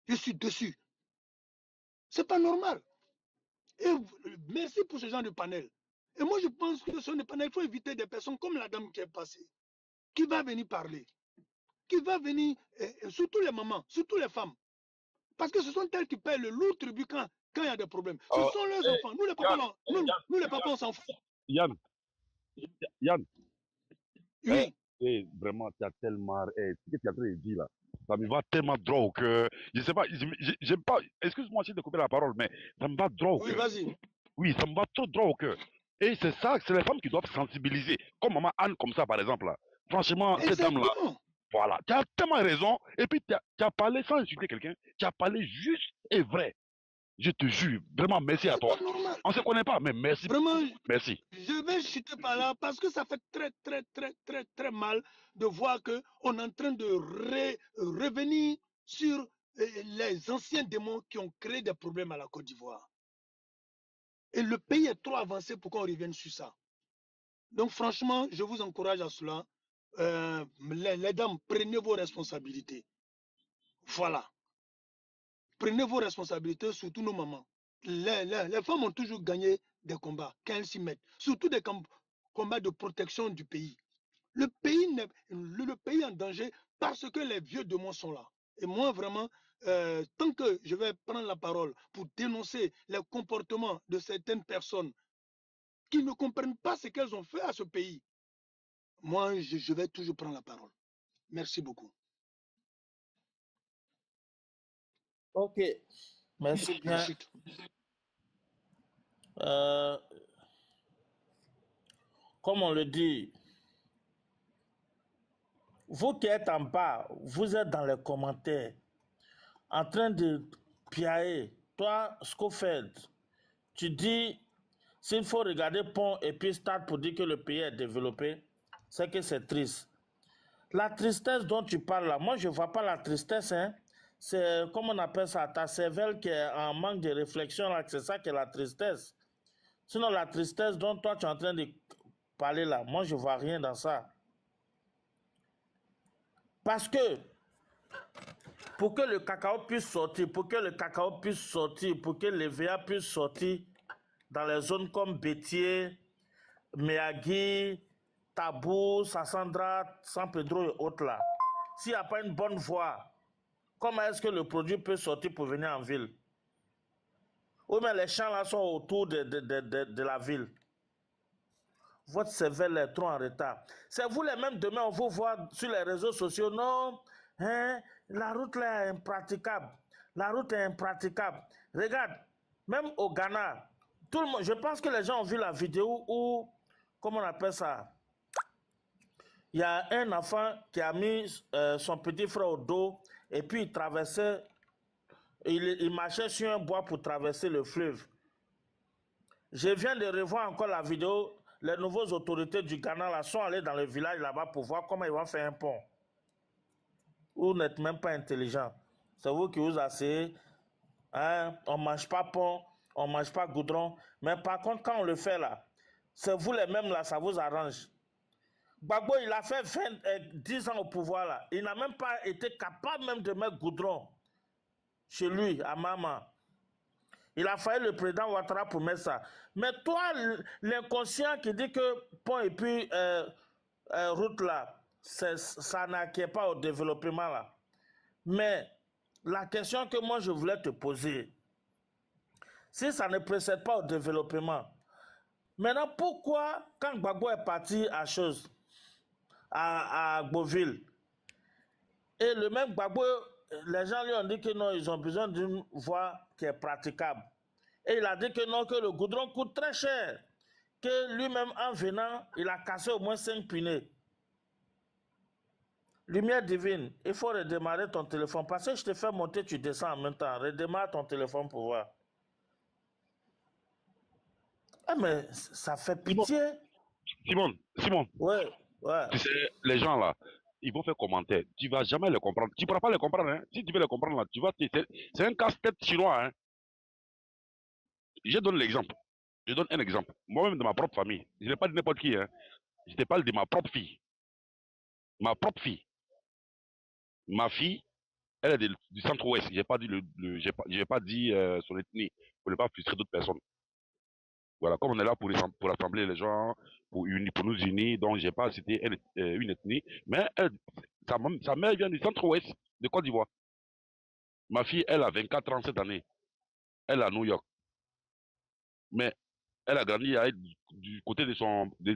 Je suis dessus. C'est pas normal. Et merci pour ce genre de panel. Et moi, je pense que ce genre de panel, il faut éviter des personnes comme la dame qui est passée, qui va venir parler, qui va venir, surtout les mamans, surtout les femmes. Parce que ce sont elles qui payent le lourd tribut quand il y a des problèmes. Ce sont leurs enfants. Nous, les papas, nous, les papas, on s'en fout. Yann. Oui. Et vraiment, tu as tellement. Ce que tu es en train de dire là, ça me va tellement droit au cœur. Je sais pas, j'aime pas. Excuse-moi si de couper la parole, mais ça me va droit au Oui, cœur. vas-y. Oui, ça me va trop droit au cœur. Et c'est ça, c'est les femmes qui doivent sensibiliser. Comme maman Anne, comme ça, par exemple. Là. Franchement, cette dame-là, voilà, tu as tellement raison. Et puis, tu as parlé sans insulter quelqu'un. Tu as parlé juste et vrai. Je te jure, vraiment, merci à toi. On ne se connaît pas, mais merci. Vraiment, merci. Je vais chuter par là parce que ça fait très mal de voir qu'on est en train de revenir sur les anciens démons qui ont créé des problèmes à la Côte d'Ivoire. Et le pays est trop avancé pour qu'on revienne sur ça. Donc franchement, je vous encourage à cela. Les dames, prenez vos responsabilités. Voilà. Prenez vos responsabilités, surtout nos mamans. Les femmes ont toujours gagné des combats quand elles s'y mettent. Surtout des combats de protection du pays. Le pays est en danger parce que les vieux démons sont là. Et moi, vraiment, tant que je vais prendre la parole pour dénoncer les comportements de certaines personnes qui ne comprennent pas ce qu'elles ont fait à ce pays, moi, je vais toujours prendre la parole. Merci beaucoup. Ok, merci bien. Comme on le dit, vous qui êtes en bas, vous êtes dans les commentaires, en train de piailler. Toi, Scofield, tu dis, s'il faut regarder Pont et puis Stade pour dire que le pays est développé, c'est que c'est triste. La tristesse dont tu parles là, moi je ne vois pas la tristesse, hein. C'est, comme on appelle ça, ta cervelle qui est en manque de réflexion, c'est ça qui est la tristesse. Sinon la tristesse dont toi tu es en train de parler là, moi je ne vois rien dans ça. Parce que, pour que le cacao puisse sortir, pour que l'EVA puisse sortir dans les zones comme Bétier, Méagui, Tabou, Sassandra, San Pedro et autres là, s'il n'y a pas une bonne voie, comment est-ce que le produit peut sortir pour venir en ville? Ou bien les champs là sont autour de la ville. Votre cervelle est trop en retard. C'est vous les mêmes, demain on vous voit sur les réseaux sociaux, non, hein, la route là est impraticable. La route est impraticable. Regarde, même au Ghana, tout le monde, je pense que les gens ont vu la vidéo où, comment on appelle ça? Il y a un enfant qui a mis son petit frère au dos et puis il traversait, il marchait sur un bois pour traverser le fleuve. Je viens de revoir encore la vidéo. Les nouvelles autorités du Ghana là, sont allées dans le village là-bas pour voir comment ils vont faire un pont. Vous n'êtes même pas intelligent. C'est vous qui vous asseyez. Hein, on ne mange pas pont, on ne mange pas goudron. Mais par contre, quand on le fait là, c'est vous les mêmes là, ça vous arrange. Gbagbo, il a fait 10 ans au pouvoir là. Il n'a même pas été capable même de mettre goudron chez lui, à Maman. Il a fallu le président Ouattara pour mettre ça. Mais toi, l'inconscient qui dit que pont et puis route là, ça n'acquiert pas au développement là. Mais la question que moi je voulais te poser, si ça ne précède pas au développement, maintenant pourquoi quand Gbagbo est parti à Beauville, et le même Gbagbo, les gens lui ont dit que non, ils ont besoin d'une voie qui est praticable. Et il a dit que non, que le goudron coûte très cher. Que lui-même, en venant, il a cassé au moins 5 pneus. Lumière divine, il faut redémarrer ton téléphone. Parce que je te fais monter, tu descends en même temps. Redémarre ton téléphone pour voir. Ah, mais ça fait pitié. Simon. Ouais. Tu sais, les gens là, ils vont faire commentaire. Tu vas jamais les comprendre. Tu ne pourras pas les comprendre. Hein. Si tu veux les comprendre là, tu vas. C'est un casse-tête chinois. Hein. Je donne l'exemple. Je donne un exemple. Moi-même de ma propre famille. Je n'ai pas de n'importe qui. Hein. Je te parle de ma propre fille. Ma propre fille. Ma fille, elle est du centre-ouest. Je n'ai pas dit, pas dit son ethnie pour ne pas frustrer d'autres personnes. Voilà, comme on est là pour rassembler les gens, pour nous unir, donc je n'ai pas cité une ethnie, mais sa mère vient du centre-ouest de Côte d'Ivoire. Ma fille, elle a 24 ans cette année. Elle est à New York. Mais elle a grandi du côté de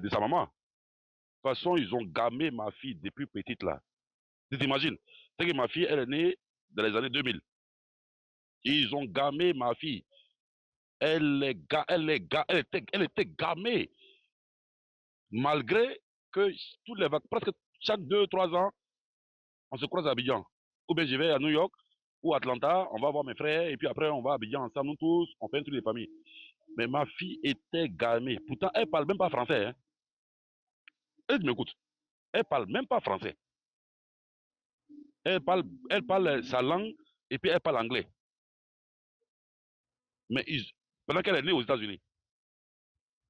sa maman. façon, ils ont gamé ma fille depuis petite là. Tu t'imagines? C'est que ma fille, elle est née dans les années 2000. Ils ont gamé ma fille. Elle était gamée. Malgré que presque chaque 2-3 ans, on se croise à Abidjan. Ou bien je vais à New York ou Atlanta, on va voir mes frères, et puis après on va à Abidjan ensemble, nous tous, on fait un truc de famille. Mais ma fille était gamée. Pourtant, elle parle même pas français. Hein. Elle m'écoute. Elle parle même pas français. Elle parle sa langue et puis elle parle anglais. Mais pendant qu'elle est née aux États-Unis.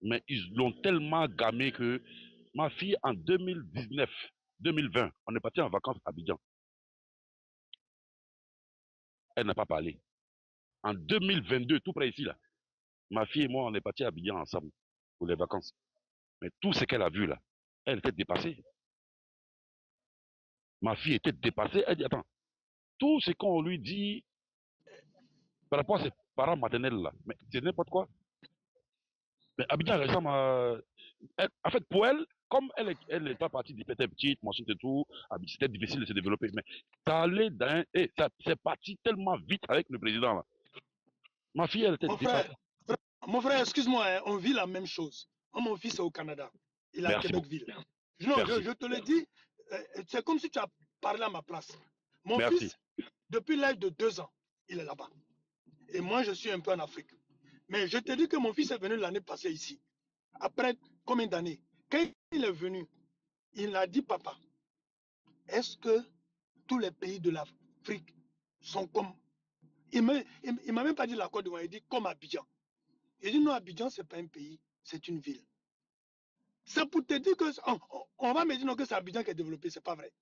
Mais ils l'ont tellement gamée que ma fille, en 2019, 2020, on est parti en vacances à Abidjan. Elle n'a pas parlé. En 2022, tout près ici, là, ma fille et moi, on est partis à Abidjan ensemble pour les vacances. Mais tout ce qu'elle a vu là, elle était dépassée. Ma fille était dépassée. Elle dit, attends, tout ce qu'on lui dit par rapport à ses parents maternels là, mais c'est n'importe quoi. Mais Abidjan ressemble à... En fait, pour elle, comme elle n'est pas partie du petite, machin et tout, c'était difficile de se développer. Mais ça allait c'est parti tellement vite avec le président là. Ma fille, elle était dépassée. Mon frère, excuse-moi, hein, on vit la même chose. Mon fils est au Canada. Il est à Québecville. Non, je te le dis, c'est comme si tu as parlé à ma place. Mon fils, depuis l'âge de 2 ans, il est là-bas. Et moi, je suis un peu en Afrique. Mais je te dis que mon fils est venu l'année passée ici. Après combien d'années? Quand il est venu, il a dit, papa, est-ce que tous les pays de l'Afrique sont comme... Il ne m'a même pas dit la Côte d'Ivoire, il dit comme Abidjan. Il dit non, Abidjan, ce n'est pas un pays, c'est une ville. C'est pour te dire que on va me dire non, que c'est Abidjan qui est développé, ce n'est pas vrai.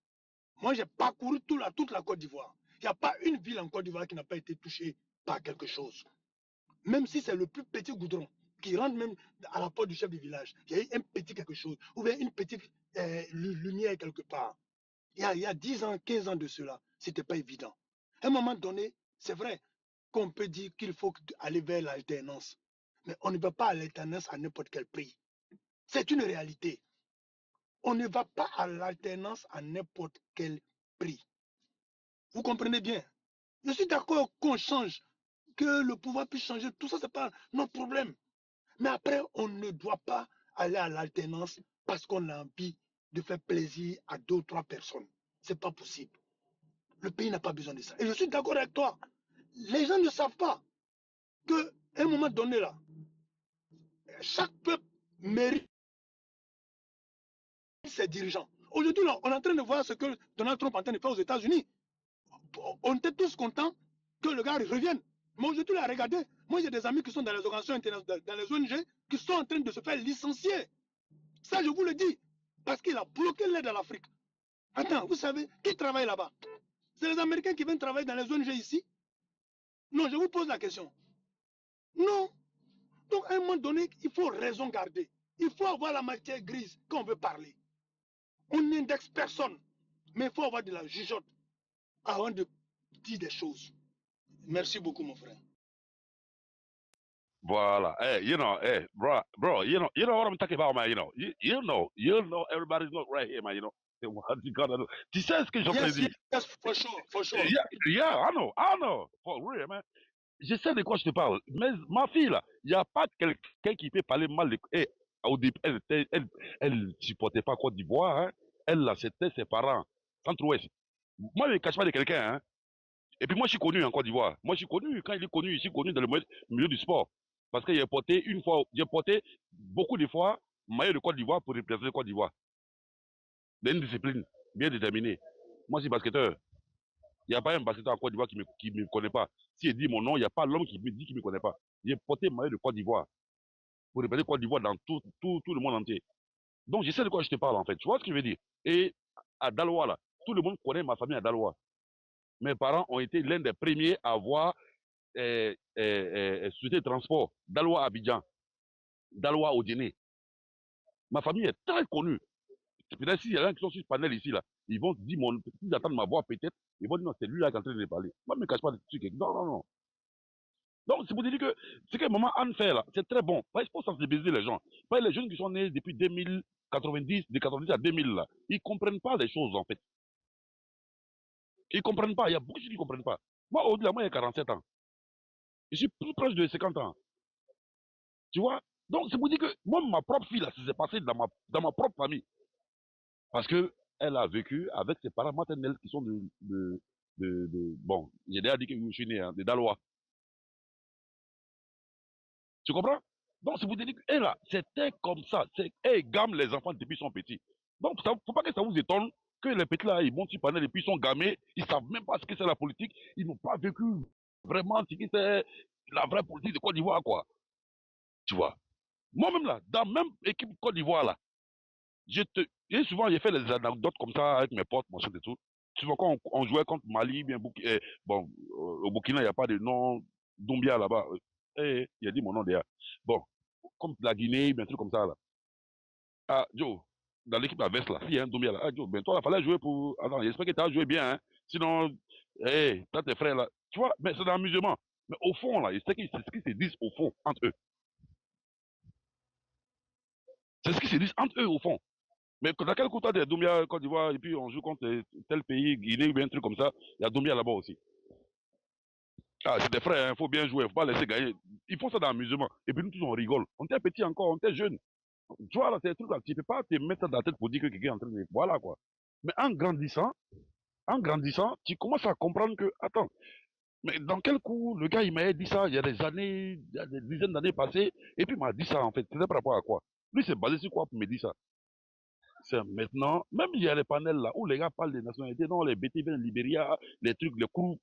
Moi, j'ai parcouru toute la Côte d'Ivoire. Il n'y a pas une ville en Côte d'Ivoire qui n'a pas été touchée par quelque chose. Même si c'est le plus petit goudron qui rentre même à la porte du chef du village, il y a eu un petit quelque chose, ou bien une petite lumière quelque part. Il y a 10 ans, 15 ans de cela, ce n'était pas évident. À un moment donné, c'est vrai qu'on peut dire qu'il faut aller vers l'alternance. Mais on ne va pas à l'alternance à n'importe quel prix. C'est une réalité. On ne va pas à l'alternance à n'importe quel prix. Vous comprenez bien? Je suis d'accord qu'on change, que le pouvoir puisse changer. Tout ça, ce n'est pas notre problème. Mais après, on ne doit pas aller à l'alternance parce qu'on a envie de faire plaisir à 2 ou 3 personnes. Ce n'est pas possible. Le pays n'a pas besoin de ça. Et je suis d'accord avec toi. Les gens ne savent pas qu'à un moment donné, là, chaque peuple mérite ses dirigeants. Aujourd'hui, on est en train de voir ce que Donald Trump est en train de faire aux États-Unis. On était tous contents que le gars revienne. Mais aujourd'hui, là, regardez, moi j'ai des amis qui sont dans les organisations internationales, dans les ONG, qui sont en train de se faire licencier. Ça, je vous le dis, parce qu'il a bloqué l'aide à l'Afrique. Attends, vous savez, qui travaille là-bas? C'est les Américains qui viennent travailler dans les ONG ici? Non, je vous pose la question. Non. Donc, à un moment donné, il faut raison garder. Il faut avoir la matière grise quand on veut parler. On n'indexe personne, mais il faut avoir de la jugeote avant de dire des choses. Merci beaucoup, mon frère. Voilà. Hey, bro, you know what I'm talking about, man. You know, everybody's not right here, man. You know. Tu sais ce que j'en ai dit? Yes, for sure. Yeah, I know, for real, man. Je sais de quoi je te parle. Mais ma fille, là, il n'y a pas quelqu'un qui peut parler mal de... Au début, elle supportait pas Côte d'Ivoire, hein. Elle, là, c'était ses parents. Centre-Ouest. Moi, je ne cache pas de quelqu'un, hein. Et puis moi, je suis connu en Côte d'Ivoire. Moi, je suis connu, quand il est connu, je suis connu dans le milieu du sport. Parce que j'ai porté beaucoup de fois maillot de Côte d'Ivoire pour représenter Côte d'Ivoire. Dans une discipline bien déterminée. Moi, je suis basketteur. Il n'y a pas un basketteur en Côte d'Ivoire qui ne me connaît pas. S'il dit mon nom, il n'y a pas l'homme qui me dit qu'il ne me connaît pas. J'ai porté maillot de Côte d'Ivoire pour représenter Côte d'Ivoire dans tout le monde entier. Donc, je sais de quoi je te parle, en fait. Tu vois ce que je veux dire? Et à Daloa, là, tout le monde connaît ma famille à Daloa. Mes parents ont été l'un des premiers à avoir société de transport. Daloa Abidjan, Daloa Odéné. Ma famille est très connue. Peut-être s'il y a gens qui sont sur ce panel ici, là, ils vont dire, s'ils attendent ma voix peut-être, ils vont dire non, c'est lui là qui est en train de parler. Moi, je ne me cache pas de trucs. Non. Donc, c'est pour dire que ce que maman Anne fait là, c'est très bon. Il faut sensibiliser les gens. Pas les jeunes qui sont nés depuis 2000, 90, de 90 à 2000, là, ils ne comprennent pas les choses, en fait. Ils ne comprennent pas. Il y a beaucoup de gens qui ne comprennent pas. Moi, au-delà, moi, il y a 47 ans. Je suis plus proche de 50 ans. Tu vois? Donc, c'est pour dire que moi, ma propre fille, là, ça s'est passé dans ma propre famille. Parce que elle a vécu avec ses parents maternels qui sont bon, j'ai déjà dit que je suis né, hein, de Dalois. Tu comprends? Donc, c'est pour te dire qu'elle, là, c'était comme ça. Elle gamme les enfants depuis son petit. Donc, il ne faut pas que ça vous étonne que les petits, là, ils montent sur panel et puis ils sont gamés. Ils ne savent même pas ce que c'est la politique. Ils n'ont pas vécu vraiment ce que c'est la vraie politique de Côte d'Ivoire, quoi. Tu vois? Moi-même, là, dans la même équipe Côte d'Ivoire, là, souvent, j'ai fait les anecdotes comme ça avec mes potes, machin et tout. Souvent, quand on jouait contre Mali, bien, bon, au Burkina, il n'y a pas de nom Doumbia là-bas. Il a dit mon nom déjà. Bon, comme la Guinée, bien, un truc comme ça, là. Ah, Joe, dans l'équipe à Vest, là, il y a un Doumbia là. Ah, Joe, ben, toi, il fallait jouer pour. Attends, j'espère que tu as joué bien, hein. Sinon, t'as tes frères là. Tu vois, mais c'est un amusement. Mais au fond, là, c'est ce qu'ils se disent au fond, entre eux. C'est ce qu'ils se disent entre eux, au fond. Mais dans quel coup tu as des Doumbia Côte d'Ivoire et puis on joue contre tel pays, Guinée ou bien un truc comme ça, il y a Doumbia là-bas aussi. Ah, c'est des frères, il faut bien jouer, il ne faut pas laisser gagner. Ils font ça dans l'amusement. Et puis nous tous on rigole. On était petits encore, on était jeunes. Tu vois, là, c'est un truc là, tu ne peux pas te mettre ça dans la tête pour dire que quelqu'un est en train de. Voilà quoi. Mais en grandissant, tu commences à comprendre que, attends, mais dans quel coup le gars il m'a dit ça il y a des années, il y a des dizaines d'années passées, et puis il m'a dit ça en fait. C'était par rapport à quoi? Lui, c'est basé sur quoi pour me dire ça? C'est maintenant, même il y a les panels là où les gars parlent des nationalités, non, les BT viennent de Libéria, les trucs, les crews,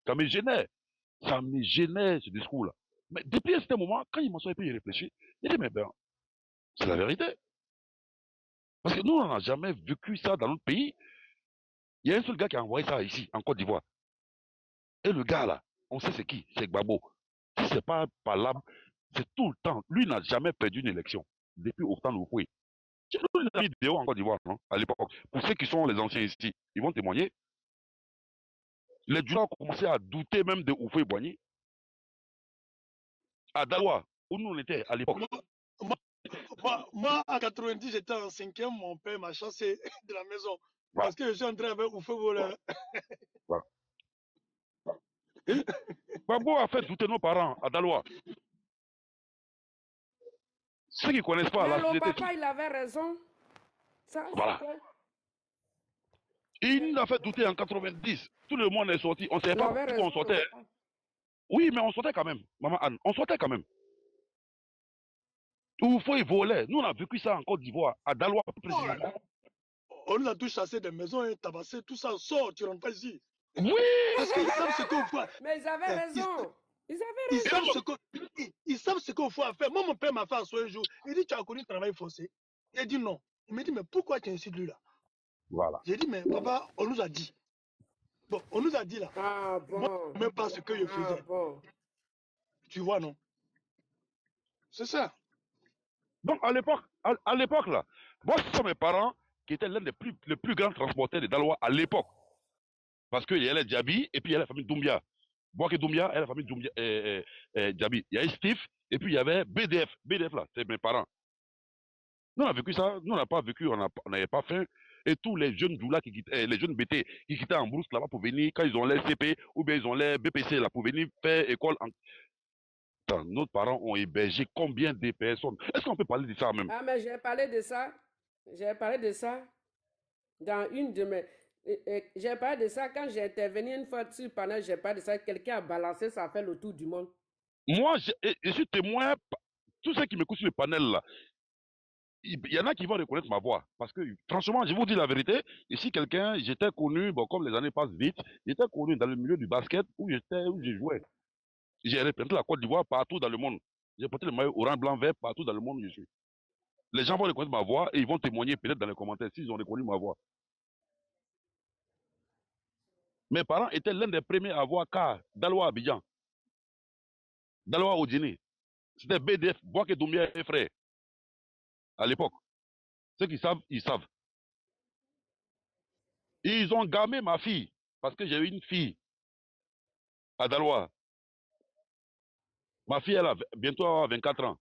ça me gênait. Ça me gênait ce discours-là. Mais depuis un certain moment, quand ils m'ont sorti et puis ils réfléchissent, ils disent, mais ben, c'est la vérité. Parce que nous, on n'a jamais vécu ça dans notre pays. Il y a un seul gars qui a envoyé ça ici, en Côte d'Ivoire. Et le gars là, on sait c'est qui, c'est Gbagbo. Si c'est pas par là, c'est tout le temps. Lui n'a jamais perdu une élection depuis autant de fouet. J'ai une vidéo en Côte d'Ivoire, non, à l'époque. Pour ceux qui sont les anciens ici, ils vont témoigner. Les Djoula ont commencé à douter même de Oufoué Boigny. À Daloa, où nous on était à l'époque. Moi, en 90, j'étais en 5e, mon père m'a chassé de la maison. Voilà. Parce que je suis entré avec Oufoué Boigny. Voilà. Gbagbo a fait douter nos parents à Daloa. Ceux qui ne connaissent pas la société. Papa, il avait raison. Ça, voilà. Il nous a fait douter en 90. Tout le monde est sorti. On ne savait pas pourquoi on sortait. Oui, mais on sortait quand même, maman Anne. On sortait quand même. Où faut y voler. Nous, on a vécu ça en Côte d'Ivoire, à Daloa précisément. On nous a tous chassé des maisons, tabassé, tout ça. Sort, tu rentres pas ici. Oui. Parce qu'ils savent ce qu'on fait. Mais ils avaient raison. Ils savent ce qu'il faut faire. Moi, mon père m'a fait un jour. Il dit, tu as connu le travail forcé. Il dit non. Il me dit, mais pourquoi tu incites lui là? Voilà. J'ai dit, mais papa, on nous a dit. Bon, on nous a dit là. Ah bon. Moi, même pas ce que je faisais. Bon. Tu vois, non? C'est ça. Donc, à l'époque, là, moi, ce sont mes parents qui étaient l'un des plus grands transporteurs de Daloa à l'époque. Parce qu'il y a les Djabi et puis il y a la famille Doumbia. Boaké Doumbia et la famille Doumbia, Djabi. Il y a Steve et puis il y avait BDF. BDF, là, c'est mes parents. Nous, on a vécu ça. Nous, on n'a pas vécu, on n'avait pas faim. Et tous les jeunes Doula qui quittaient, les jeunes BT qui quittaient en brousse là-bas pour venir, quand ils ont les CP ou bien ils ont les BPC là, pour venir faire école en. Nos parents ont hébergé combien de personnes? Est-ce qu'on peut parler de ça même? Ah, mais j'ai parlé de ça. J'ai parlé de ça dans une de mes. J'ai parlé de ça quand j'ai intervenu une fois sur le panel. J'ai parlé de ça. Quelqu'un a balancé, ça a fait le tour du monde. Moi, je suis témoin. Tous ceux qui m'écoutent sur le panel là, il y en a qui vont reconnaître ma voix. Parce que, franchement, je vous dis la vérité. Ici, quelqu'un, j'étais connu, bon, comme les années passent vite, j'étais connu dans le milieu du basket où je jouais. J'ai représenté la Côte d'Ivoire partout dans le monde. J'ai porté le maillot orange, blanc, vert partout dans le monde où je suis. Les gens vont reconnaître ma voix et ils vont témoigner peut-être dans les commentaires s'ils ont reconnu ma voix. Mes parents étaient l'un des premiers à avoir car Daloa Abidjan. Daloa Odini. C'était BDF, Boaké Doumbia et frères. À l'époque. Ceux qui savent, ils savent. Et ils ont gamé ma fille. Parce que j'ai eu une fille à Daloa. Ma fille, elle a bientôt 24 ans.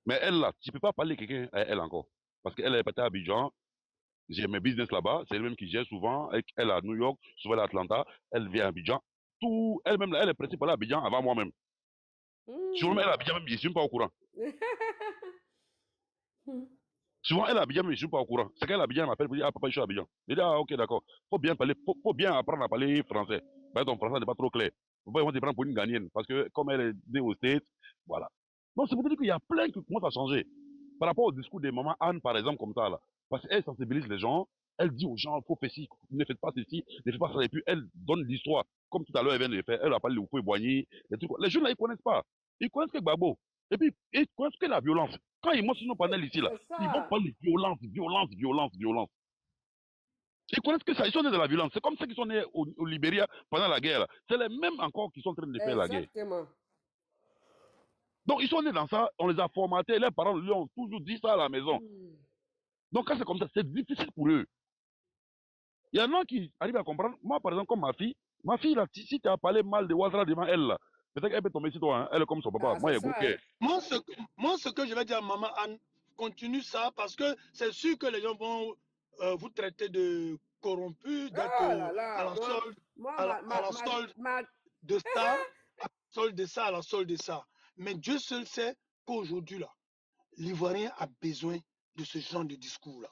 Mais elle, là, tu ne peux pas parler quelqu'un à elle encore. Parce qu'elle est partie à Abidjan, j'ai mes business là-bas, c'est elle-même qui gère souvent, elle est à New York, souvent elle est à Atlanta, elle vient à Abidjan. Tout, elle-même, elle est pressée par là à Abidjan avant moi-même. Souvent, elle est à Abidjan même, je ne suis pas au courant. Souvent, elle est à Abidjan, mais je ne suis pas au courant. C'est qu'elle est à Abidjan, elle m'appelle pour dire, ah papa, je suis à Abidjan. Je dis, ah ok, d'accord. Faut bien parler, faut bien apprendre à parler français. Ben, ton français n'est pas trop clair. Faut pas te prendre pour une Ghanéenne. Parce que comme elle est née aux States, voilà. Donc, c'est pour dire qu'il y a plein qui commencent à changer. Par rapport au discours de maman Anne, par exemple, comme ça, là. Parce qu'elle sensibilise les gens, elle dit aux gens, il faut faire ci, ne faites pas ceci, ne faites pas ça. Et puis, elle donne l'histoire. Comme tout à l'heure, elle vient de le faire. Elle a parlé de Oufou et Boigny. Les gens là, ils ne connaissent pas. Ils connaissent que Gbagbo. Et puis, ils connaissent que la violence. Quand ils montent sur nos panels ici, là, ils vont parler de violence, violence, violence, violence. Ils connaissent que ça, ils sont nés de la violence. C'est comme ceux qui sont nés au Libéria pendant la guerre. C'est les mêmes encore qui sont en train de faire la guerre. Exactement. Donc, ils sont nés dans ça, on les a formatés, leurs parents lui ont toujours dit ça à la maison. Donc, quand c'est comme ça, c'est difficile pour eux. Il y en a qui arrivent à comprendre. Moi, par exemple, comme ma fille, là, si tu as parlé mal de Ouattara devant elle, là, peut-être qu'elle peut tomber sur toi, hein. Elle est comme son papa. Ah, moi, il y a ça, beaucoup de... Moi, ce que je vais dire à maman Anne, continue ça, parce que c'est sûr que les gens vont vous traiter de corrompu, d'être à la solde, à la solde de ça, à la solde de ça, à la solde de ça. Mais Dieu seul sait qu'aujourd'hui, là, l'Ivoirien a besoin de ce genre de discours-là.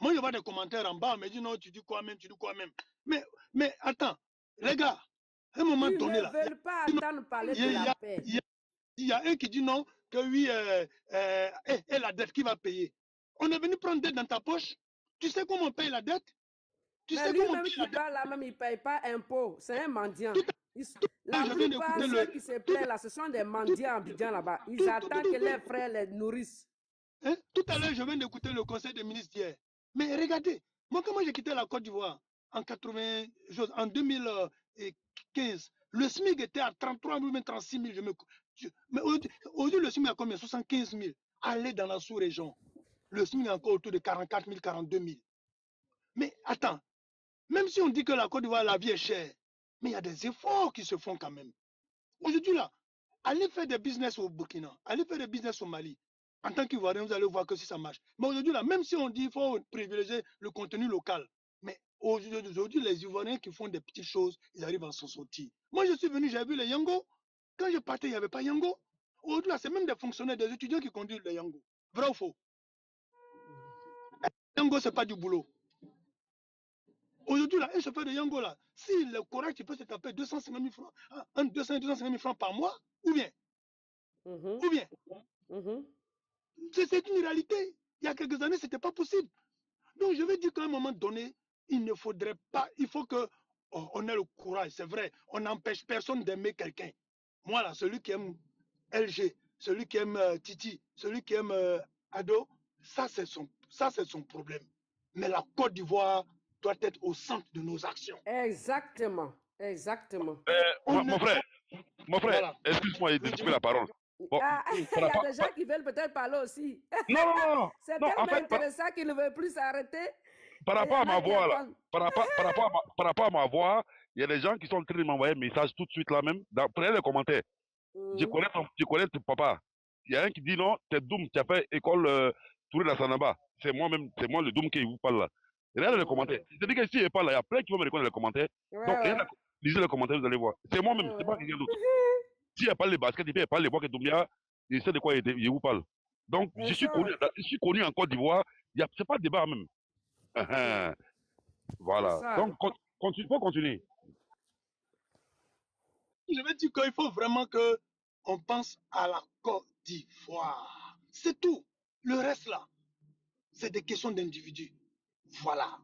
Moi, je vois des commentaires en bas, on me dit non, tu dis quoi même, tu dis quoi même. Mais attends, les gars, à un moment donné, là, ils ne veulent pas attendre parler de la paix. Il y a un qui dit non, que oui, et la dette qui va payer. On est venu prendre dette dans ta poche. Tu sais comment on paye la dette? Tu mais sais lui comment même on paye qui la dette? parle là, même il ne paye pas impôt. C'est un mendiant. La je viens plupart d'écouter ceux qui se plaignent là, ce sont des mendiants en Abidjan là-bas. Ils attendent que leurs frères les nourrissent. Hein? Tout à l'heure, je viens d'écouter le conseil des ministres hier. Mais regardez, moi, comment j'ai quitté la Côte d'Ivoire en 2015, le SMIC était à 33 000, même 36 000. Mais aujourd'hui, le SMIC est à combien? 75 000. Allez dans la sous-région. Le SMIC est encore autour de 44 000, 42 000. Mais attends, même si on dit que la Côte d'Ivoire, la vie est chère, mais il y a des efforts qui se font quand même. Aujourd'hui, là, allez faire des business au Burkina, allez faire des business au Mali. En tant qu'Ivoirien, vous allez voir que si ça marche. Mais aujourd'hui, là, même si on dit qu'il faut privilégier le contenu local, mais aujourd'hui, les Ivoiriens qui font des petites choses, ils arrivent à s'en sortir. Moi, je suis venu, j'ai vu les Yango. Quand je partais, il n'y avait pas Yango. Aujourd'hui, là, c'est même des fonctionnaires, des étudiants qui conduisent les Yango. Vrai ou faux? Yango, ce n'est pas du boulot. Aujourd'hui, là, un chauffeur de Yango, là, s'il est correct, il peut se taper 250 000 francs, 250 000 francs par mois, ou bien. Ou bien. C'est une réalité. Il y a quelques années, ce n'était pas possible. Donc, je veux dire qu'à un moment donné, il ne faudrait pas, il faut qu'on ait le courage, c'est vrai. On n'empêche personne d'aimer quelqu'un. Moi, là, celui qui aime LG, celui qui aime Titi, celui qui aime Ado, ça, c'est son problème. Mais la Côte d'Ivoire doit être au centre de nos actions. Exactement. Exactement. Mon frère, voilà. Excuse-moi de couper la parole. Bon, il y a des gens qui veulent peut-être parler aussi. Non. C'est tellement intéressant qu'ils ne veulent plus s'arrêter. Par rapport à ma voix, là, par rapport à ma voix, il y a des gens qui sont en train de m'envoyer un message tout de suite là même. Prenez les commentaires. Je connais ton papa. Il y a un qui dit non, t'es Doum, tu as fait école Touré la Sanaba. C'est moi le Doum qui vous parle là. Regardez les commentaires. C'est-à-dire que s'il n'est pas là, il y a plein qui vont me reconnaître les commentaires. Donc, lisez les commentaires, vous allez voir. C'est moi-même, c'est pas quelqu'un d'autre. S'il n'y a pas les baskets, il n'y a pas les bois que Doumbia, il sait de quoi il vous parle. Donc, je suis connu en Côte d'Ivoire, ce n'est pas de débat même. Voilà. Donc, il faut continuer. Je veux dire qu'il faut vraiment qu'on pense à la Côte d'Ivoire. C'est tout. Le reste là, c'est des questions d'individus. Voilà.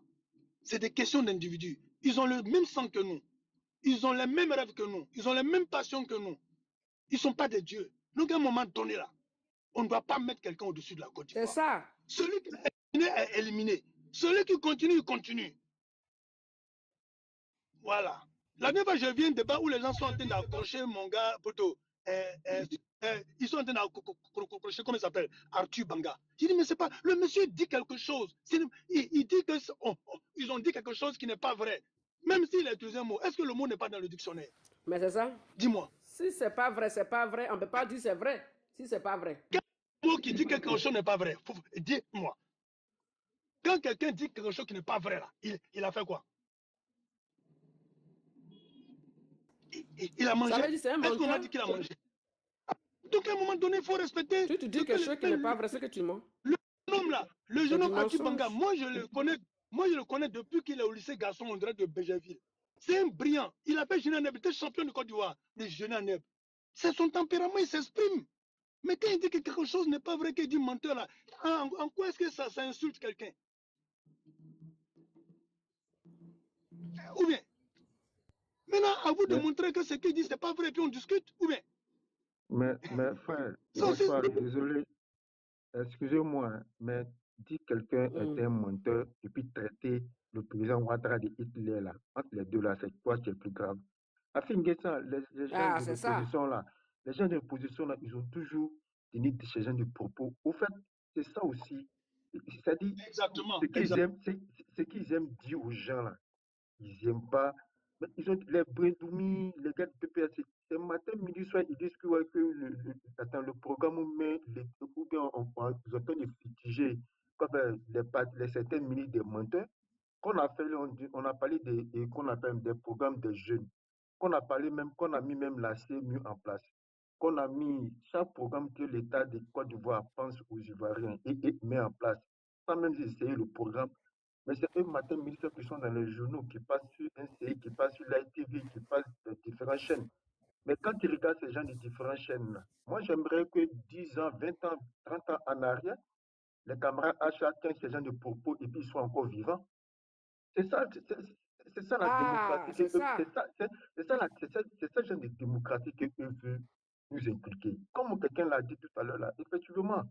C'est des questions d'individus. Ils ont le même sang que nous. Ils ont les mêmes rêves que nous. Ils ont les mêmes passions que nous. Ils ne sont pas des dieux. Donc, à un moment donné, là, on ne doit pas mettre quelqu'un au-dessus de la Côte d'Ivoire. C'est ça. Celui qui est éliminé est éliminé. Celui qui continue, il continue. Voilà. La dernière fois, je viens de débat où les gens sont en train d'accrocher mon gars, plutôt. Ils sont en train d'accrocher, comment il s'appelle? Arthur Banga. J'ai dit, mais c'est pas. Le monsieur dit quelque chose. Il dit que ils ont dit quelque chose qui n'est pas vrai. Même s'il a utilisé un mot, est-ce que le mot n'est pas dans le dictionnaire? Mais c'est ça. Dis-moi. Si c'est pas vrai, c'est pas vrai. On ne peut pas dire c'est vrai. Si c'est pas vrai. Quel mot qui dit que quelque chose n'est pas vrai, dis-moi. Quand quelqu'un dit quelque chose qui n'est pas vrai, là, il a fait quoi? Il a mangé. Est-ce qu'on a dit qu'il a mangé? Donc à un moment donné, il faut respecter. Tu dis quelque chose qui n'est pas vrai, c'est que tu mens. Le jeune homme là, le jeune homme Akibanga, moi je le connais depuis qu'il est au lycée garçon André de Bégerville. C'est un brillant. Il a fait Genève, il était champion de Côte d'Ivoire, de Genève. C'est son tempérament, il s'exprime. Mais quand il dit que quelque chose n'est pas vrai, qu'il dit menteur là, en quoi est-ce que ça insulte quelqu'un? Ou bien, maintenant, à vous de montrer que ce qu'il dit, c'est pas vrai, puis on discute, ou bien? Mais frère, désolé, excusez-moi, mais si quelqu'un est un menteur et puis traiter le président Ouattara de Hitler là, entre les deux là, c'est quoi qui est plus grave? À fin de ça, les gens de l'opposition là, les gens de l'opposition là, ils ont toujours tenu ce genre de propos. Au fait, c'est ça aussi. C'est-à-dire, ce qu'ils aiment dire aux gens là, ils n'aiment pas. Mais ils ont les Brédoumi, les gars de PPS, c'est matin, midi, soir, ils disent que, ouais, que le programme ou bien ils ont en train de fitiger comme les certaines minutes des menteurs. Qu'on a fait, on a parlé qu'on appelle des programmes des jeunes, qu'on a mis même la CMU en place, qu'on a mis chaque programme que l'État de Côte d'Ivoire pense aux Ivoiriens et met en place, sans même essayer le programme. Mais c'est eux, matin, midi, qui sont dans les journaux, qui passent sur NCI, qui passent sur l'ITV, qui passent sur différentes chaînes. Mais quand tu regardes ces gens de différentes chaînes, moi j'aimerais que 10 ans, 20 ans, 30 ans en arrière, les camarades à chacun ces gens de propos et puis ils soient encore vivants. C'est ça la démocratie. C'est ça genre de démocratie qu'eux veulent nous inculquer. Comme quelqu'un l'a dit tout à l'heure, là, effectivement,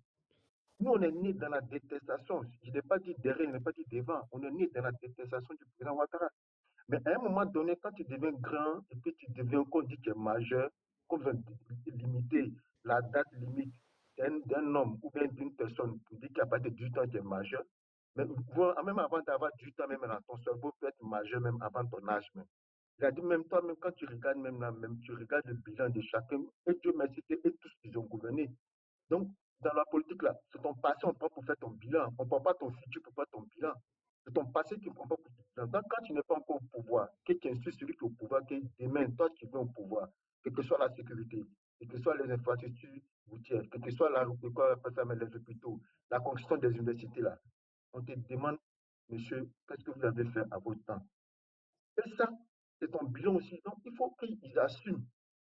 nous, on est nés dans la détestation. Je n'ai pas dit derrière, je n'ai pas dit devant. On est nés dans la détestation du président Ouattara. Mais à un moment donné, quand tu deviens grand et puis tu deviens, qu'on dit que tu es majeur, qu'on veut limiter la date limite d'un homme ou bien d'une personne pour dire qu'à partir de 18 ans, tu es majeur, mais même avant d'avoir 18 ans, même dans ton cerveau peut être majeur, même avant ton âge. Même. Il a dit, même toi, même quand tu regardes, même là, même tu regardes le bilan de chacun, et Dieu merci, et tous ils ont gouverné. Donc, dans la politique, là, c'est ton passé, on prend pour faire ton bilan. On ne prend pas ton futur pour faire ton bilan. C'est ton passé qui ne prend pas pour ton bilan. Donc, quand tu n'es pas encore au pouvoir, quelqu'un suit celui qui est au pouvoir, que demain, toi qui viens au pouvoir, quelle que soit la sécurité, quelles que soient les infrastructures routières, quelle que soit les hôpitaux, la construction des universités, là, on te demande, monsieur, qu'est-ce que vous avez fait à votre temps? Et ça, c'est ton bilan aussi. Donc, il faut qu'ils assument.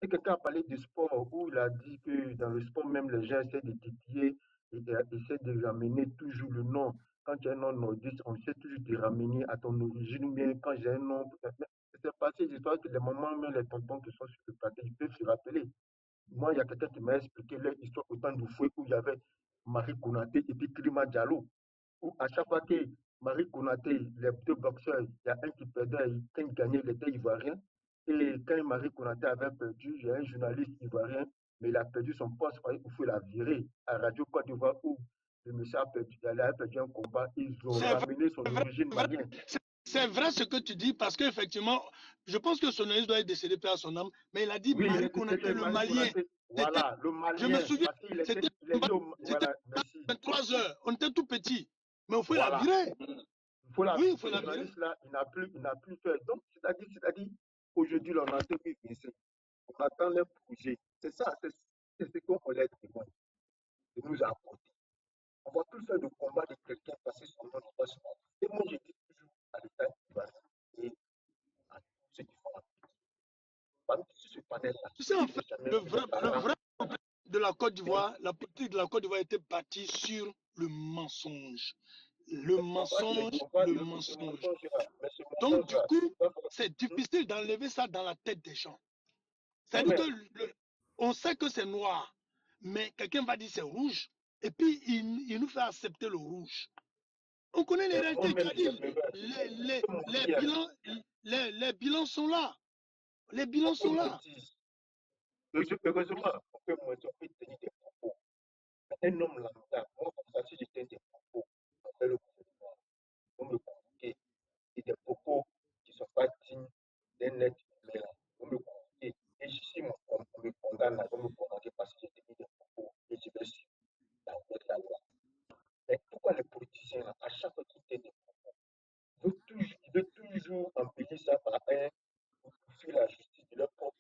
Et quelqu'un a parlé du sport où il a dit que dans le sport, même les gens essaient de titiller et essaient de ramener toujours le nom. Quand tu as un nom nordiste, on essaie toujours de ramener à ton origine. Mais quand j'ai un nom, c'est passé l'histoire que les mamans, même les tontons qui sont sur le plateau, ils peuvent se rappeler. Moi, il y a quelqu'un qui m'a expliqué l'histoire au temps du fouet où il y avait Marie Konaté et puis Klima Diallo. Où à chaque fois que Marie Konaté, les deux boxeurs, il y a un qui perdait, quand il gagnait, il était ivoirien. Et quand Marie Konaté avait perdu, il y a un journaliste ivoirien, mais il a perdu son poste, il faut la virer à Radio Côte d'Ivoire où le monsieur a perdu un combat. Ils ont ramené son origine malienne. C'est vrai ce que tu dis, parce qu'effectivement, je pense que son journaliste doit être décédé par son âme, mais il a dit oui, Marie Konaté, le Malien. Voilà, le Malien. Je me souviens, c'était 23 heures, on était tout petits, mais il faut la virer. Oui, il faut la virer. Là, il n'a plus fait. Donc, c'est-à-dire, aujourd'hui, on a été pincé. On attend les projets. C'est ça, c'est ce qu'on les demande de nous apporter. On va tout faire le combat de quelqu'un parce que son nom n'est pas souvent. Et moi, je dis toujours à l'État et à tous ceux qui font la politique. Parmi ce panel-là, tu sais, en fait, le vrai problème de la Côte d'Ivoire, la politique de la Côte d'Ivoire était bâtie sur le mensonge. Le mensonge. Donc, du coup, c'est difficile d'enlever ça dans la tête des gens. C'est-à-dire que on sait que c'est noir, mais quelqu'un va dire c'est rouge, et puis il nous fait accepter le rouge. On connaît les réalités. Les bilans sont là. Les bilans sont là. Heureusement, on peut tenir des propos. Un homme lambda, moi, comme ça, si j'étais des propos, on fait le gouvernement, on me convoquer, et des propos qui ne sont pas dignes d'un être humain, on me convoquer. Et si on me condamne, on me convoquer parce que j'ai tenu des propos, et je vais suivre la loi pourquoi les politiciens, là, à chaque fois qu'ils tiennent des propos, ils veulent toujours empêcher ça par un sur la justice de leur propre.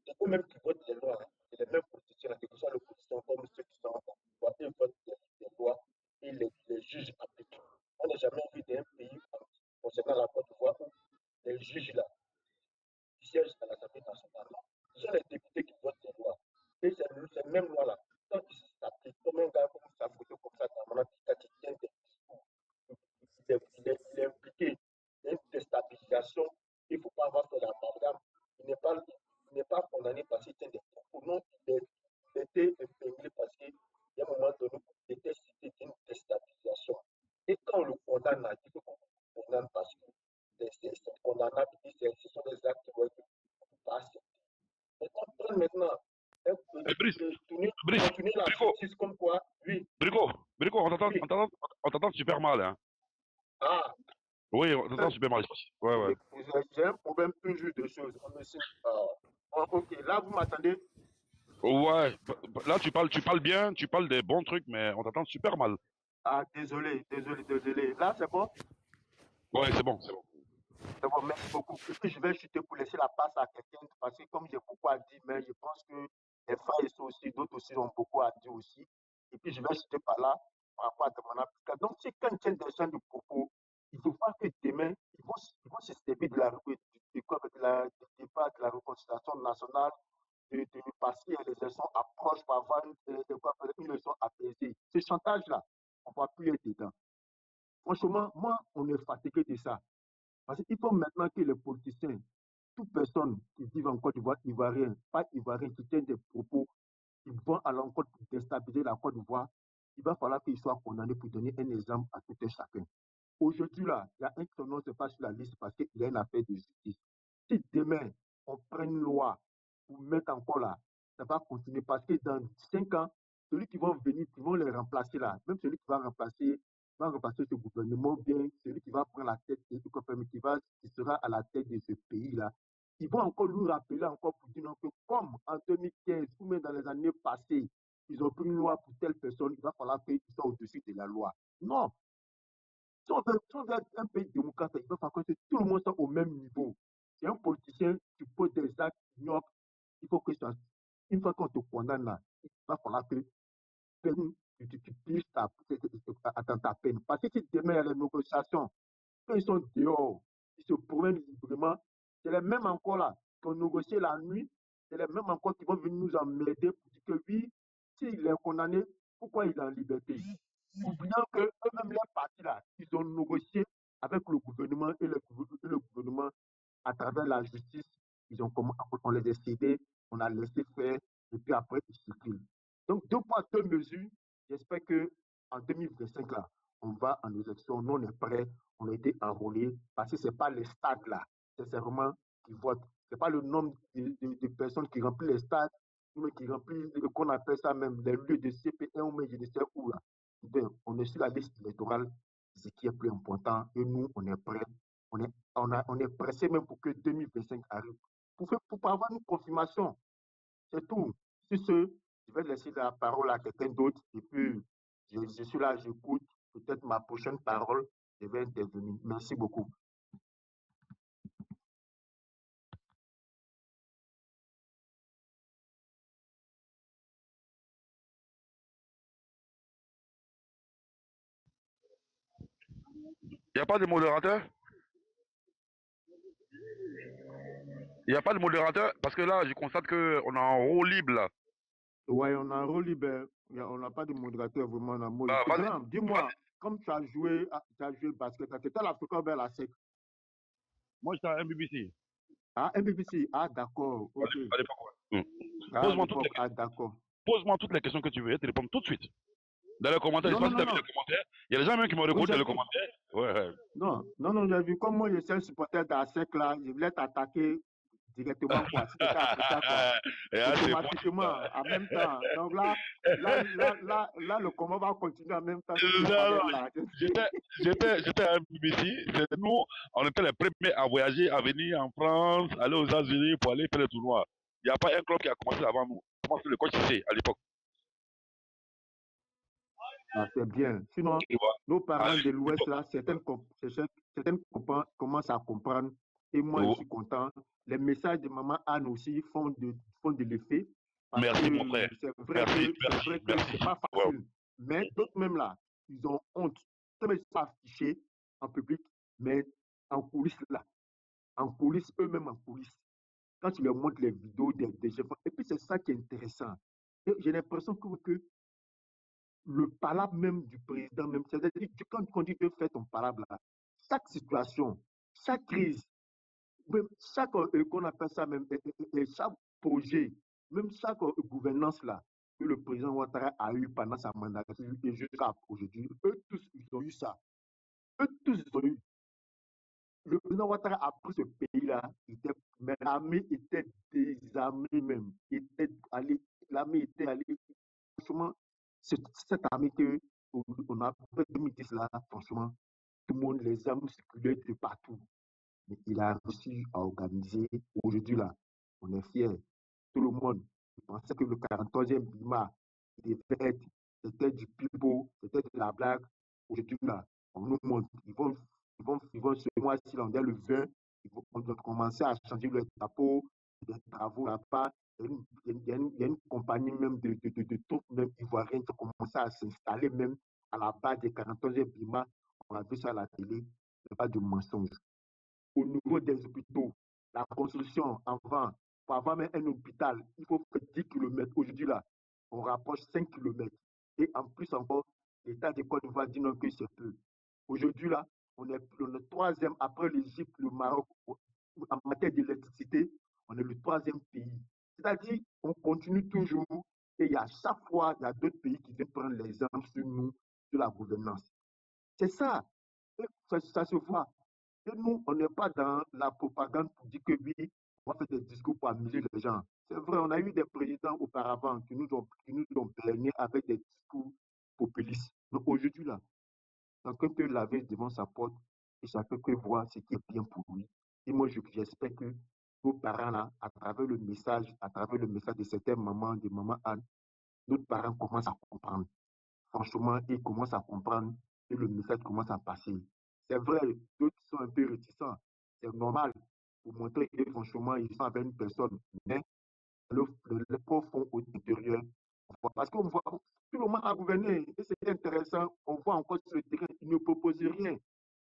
C'est eux-mêmes qui votent les lois. Hein. C'est les mêmes politiciens, quelle que soit l'opposition, comme ceux qui sont en pouvoir, ils votent les lois et les juges appliquent. On n'a jamais vu d'un pays concernant la Côte d'Ivoire où les juges là, qui siègent à l'Assemblée nationale, ce sont les députés qui votent les lois. Et ces mêmes lois-là, quand ils s'appliquent, comme un gars comme ça, photo comme ça, qui tient des discours, il est impliqué dans une déstabilisation, il ne faut pas avoir fait l'amalgame. Il n'est pas condamné parce qu'il tient des propos. Non, il était épinglé parce qu'il y a un moment donné où il était cité d'une déstabilisation. Et quand on le condamne, il faut qu'on le condamne parce que c'est condamnable, ce sont des actes qui vont être pas acceptés. Mais comprendre maintenant, continuer la justice comme quoi, oui. Brico, on t'entend super mal. Hein. Ah. Oui, on t'entend super mal. Ouais. J'ai un problème toujours de choses. Ok, là vous m'attendez? Ouais, là tu parles bien, tu parles des bons trucs, mais on t'entend super mal. Ah, désolé. Là c'est bon? Ouais, c'est bon. C'est bon, merci beaucoup. Et puis je vais chuter pour laisser la place à quelqu'un, parce que comme j'ai beaucoup à dire, mais je pense que les frères sont aussi, d'autres aussi ont beaucoup à dire aussi. Et puis je vais chuter par là, par rapport à mon application. Donc si quand ils tiennent des gens de propos, il ne faut pas que demain, ils vont se servir de la réconciliation nationale, parce que les élections approchent pour avoir une élection apaisée. Ce chantage-là, on ne va plus être dedans. Franchement, moi, on est fatigué de ça. Parce qu'il faut maintenant que les politiciens, toute personne qui vit en Côte d'Ivoire, ivoirien, pas ivoirien, qui tiennent des propos qui vont à l'encontre pour déstabiliser la Côte d'Ivoire, il va falloir qu'ils soient condamnés pour donner un exemple à tout un chacun. Aujourd'hui, là, il y a un qui son nom ne pas sur la liste parce qu'il y a une affaire de justice. Si demain, on prend une loi pour mettre encore là, ça va continuer parce que dans 5 ans, celui qui va venir, qui vont les remplacer là, même celui qui va remplacer ce gouvernement, bien celui qui va prendre la tête, qui sera à la tête de ce pays-là, ils vont encore lui rappeler encore pour dire que comme en 2015 ou même dans les années passées, ils ont pris une loi pour telle personne, il va falloir qu'ils soient au-dessus de la loi. Non. Si on veut être un pays démocrate, il va falloir que tout le monde soit au même niveau. Si un politicien, tu poses des actes ignobles, il faut que ça, une fois qu'on te condamne là, il va falloir que tu puisses attendre ta peine. Parce que si demain il y a les négociations, quand ils sont dehors, ils se promènent librement, c'est les mêmes encore là, qui ont négocié la nuit, c'est les mêmes encore qui vont venir nous emmerder pour dire que oui, s'il est condamné, pourquoi il est en liberté? Oubliant qu'eux-mêmes, les partis là, ils ont négocié avec le gouvernement et le gouvernement à travers la justice, on les a cédés, on a laissé faire, et puis après, ils circulent. Donc, 2 poids, 2 mesures. J'espère qu'en 2025, là, on va en élection, nous on est prêts, on a été enrôlés, parce que ce n'est pas les stades là, c'est vraiment qui votent. Ce n'est pas le nombre de personnes qui remplissent les stades, mais qui remplissent, qu'on appelle ça même, les lieux de CP1 ou même je ne sais où là. Bien, on est sur la liste électorale, ce qui est plus important, et nous, on est prêts. On est pressé même pour que 2025 arrive, pour avoir une confirmation. C'est tout. Sur ce, je vais laisser la parole à quelqu'un d'autre, et puis je suis là, j'écoute. Peut-être ma prochaine parole, je vais intervenir. Merci beaucoup. Il n'y a pas de modérateur? Il n'y a pas de modérateur? Parce que là, je constate qu'on a un rôle libre là. Ouais, on a un rôle libre. On n'a pas de modérateur vraiment. Dis-moi, comme tu as joué le basket, tu étais à l'Africa vers la SEC? Moi, j'étais à MBBC. Ah, MBBC. Ah, d'accord. Ok. À l'époque, ouais. Pose-moi toutes les questions que tu veux, je te réponds tout de suite. Dans les commentaires, je sais pas si tu as vu les commentaires. Il y a des gens même qui me recordent dans les commentaires. Ouais. Non, j'ai vu. Comme moi, je suis un supporter d'ASEC là, je voulais t'attaquer directement, quoi. Si t'étais africain, quoi. Automatiquement, en même temps. Donc là, le combat va continuer en même temps. J'étais à BBC. Nous, on était les premiers à voyager, à venir en France, aller aux États-Unis pour aller faire le tournoi. Il n'y a pas un club qui a commencé avant nous. Comment c'est le coach ici à l'époque? c'est bien. Sinon, nos parents de l'Ouest, là, certaines commencent à comprendre. Et moi, je suis content. Les messages de maman Anne aussi font de l'effet. Merci, mon frère. C'est vrai que c'est pas facile. Mais d'autres même là, ils ont honte. Ils ne sont pas affichés en public, mais en coulisses là. En coulisses, eux-mêmes en coulisses. Quand tu leur montres les vidéos des gens. Et puis c'est ça qui est intéressant. J'ai l'impression que le palabre même du président, même, c'est-à-dire que quand tu veux faire ton palabre là, chaque situation, chaque crise, même chaque, qu'on appelle ça même, chaque projet, même chaque gouvernance là, que le président Ouattara a eu pendant sa mandature et jusqu'à aujourd'hui, eux tous, ils ont eu ça. Eux tous, ils ont eu. Le président Ouattara a pris ce pays-là, mais l'armée était désarmée même. L'armée était allée. Franchement, cette armée qu'on a fait 2010 là, franchement, tout le monde, les armes circulaient de partout. Mais il a réussi à organiser. Aujourd'hui là, on est fiers. Tout le monde pensait que le 43e Bima c'était du pipeau, c'était de la blague. Aujourd'hui là, on nous montre, ils vont ce mois-ci, dès le 20, ils vont commencer à changer le drapeau, des travaux là-bas. Il y a une compagnie même de troupes même ivoiriennes qui ont commencé à s'installer même à la base des 43e Bima. On a vu ça à la télé, il n'y a pas de mensonge. Au niveau des hôpitaux, la construction avant, pour avoir même un hôpital, il faut faire 10 km. Aujourd'hui, là, on rapproche 5 km. Et en plus encore, l'État de Côte d'Ivoire dit non que c'est peu. Aujourd'hui, là, on est le troisième après l'Égypte, le Maroc, en matière d'électricité, on est le troisième pays. C'est-à-dire, on continue toujours et il y a chaque fois, il y a d'autres pays qui viennent prendre l'exemple sur nous, sur la gouvernance. C'est ça. Et ça se voit. Et nous, on n'est pas dans la propagande pour dire que oui, on va faire des discours pour amuser les gens. C'est vrai, on a eu des présidents auparavant qui nous ont baignés avec des discours populistes. Donc aujourd'hui, là, chacun peut laver devant sa porte et chacun peut voir ce qui est bien pour lui. Et moi, j'espère que nos parents, là, à travers le message de certaines mamans, de maman Anne, d'autres parents commencent à comprendre. Franchement, ils commencent à comprendre et le message commence à passer. C'est vrai, d'autres sont un peu réticents. C'est normal pour montrer que franchement, ils sont avec une personne. Mais le profond au intérieur, parce qu'on voit tout le monde a gouverné et c'est intéressant. On voit encore sur le terrain, ils ne proposent rien.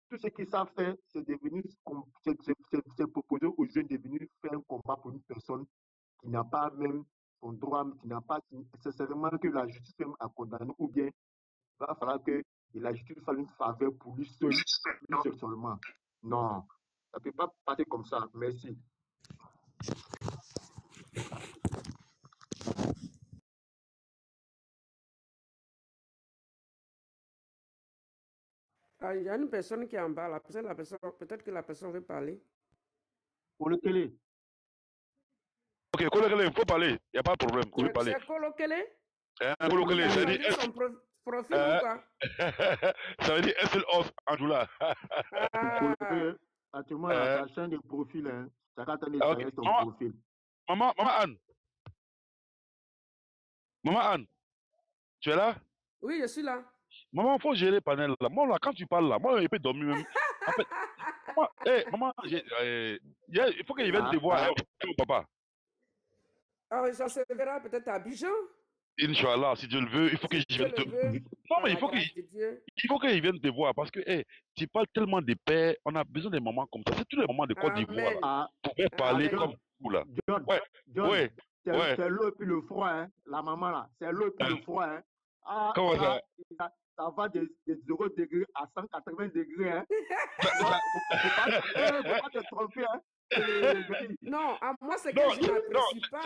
Tout ce qu'ils savent faire, c'est proposer aux jeunes de venir faire un combat pour une personne qui n'a pas même son droit, qui n'a pas nécessairement que la justice même a condamné, ou bien il va falloir que la justice fasse une faveur pour lui seul seulement. Non, ça ne peut pas passer comme ça. Merci. Ah, il y a une personne qui est en bas là. Peut-être que la personne veut parler. Kolokele. Ok, Kolokele, il faut parler. Il n'y a pas de problème. Il faut parler. C'est Kolokele? Kolokele, ça veut dire. Son profil ou quoi? Ça veut dire SL off, Anjoula. Kolokele, actuellement, la chaîne de profil, hein. Chacun a ton profil. Maman Anne. Maman Anne, tu es là? Oui, je suis là. Maman, il faut gérer le panel là. Moi, là, quand tu parles là, moi, je peux dormir même. En fait, maman, il faut qu'il vienne te voir, mon papa. Ah, ça se verra peut-être à Abidjan. Inch'Allah, si Dieu le veut, il faut que je vienne te voir. Non, mais il faut qu'il vienne te voir parce que tu parles tellement de paix, on a besoin des mamans comme ça. C'est tous les mamans de Côte d'Ivoire pour faire parler comme vous là. Ouais. C'est l'eau et puis le froid, hein. La maman là, c'est l'eau et puis le froid, hein. Ah, comment ça? Ça va des 0 degrés à 180 degrés, hein. Faut pas te tromper, hein. Non, à moi, c'est que je n'apprécie pas.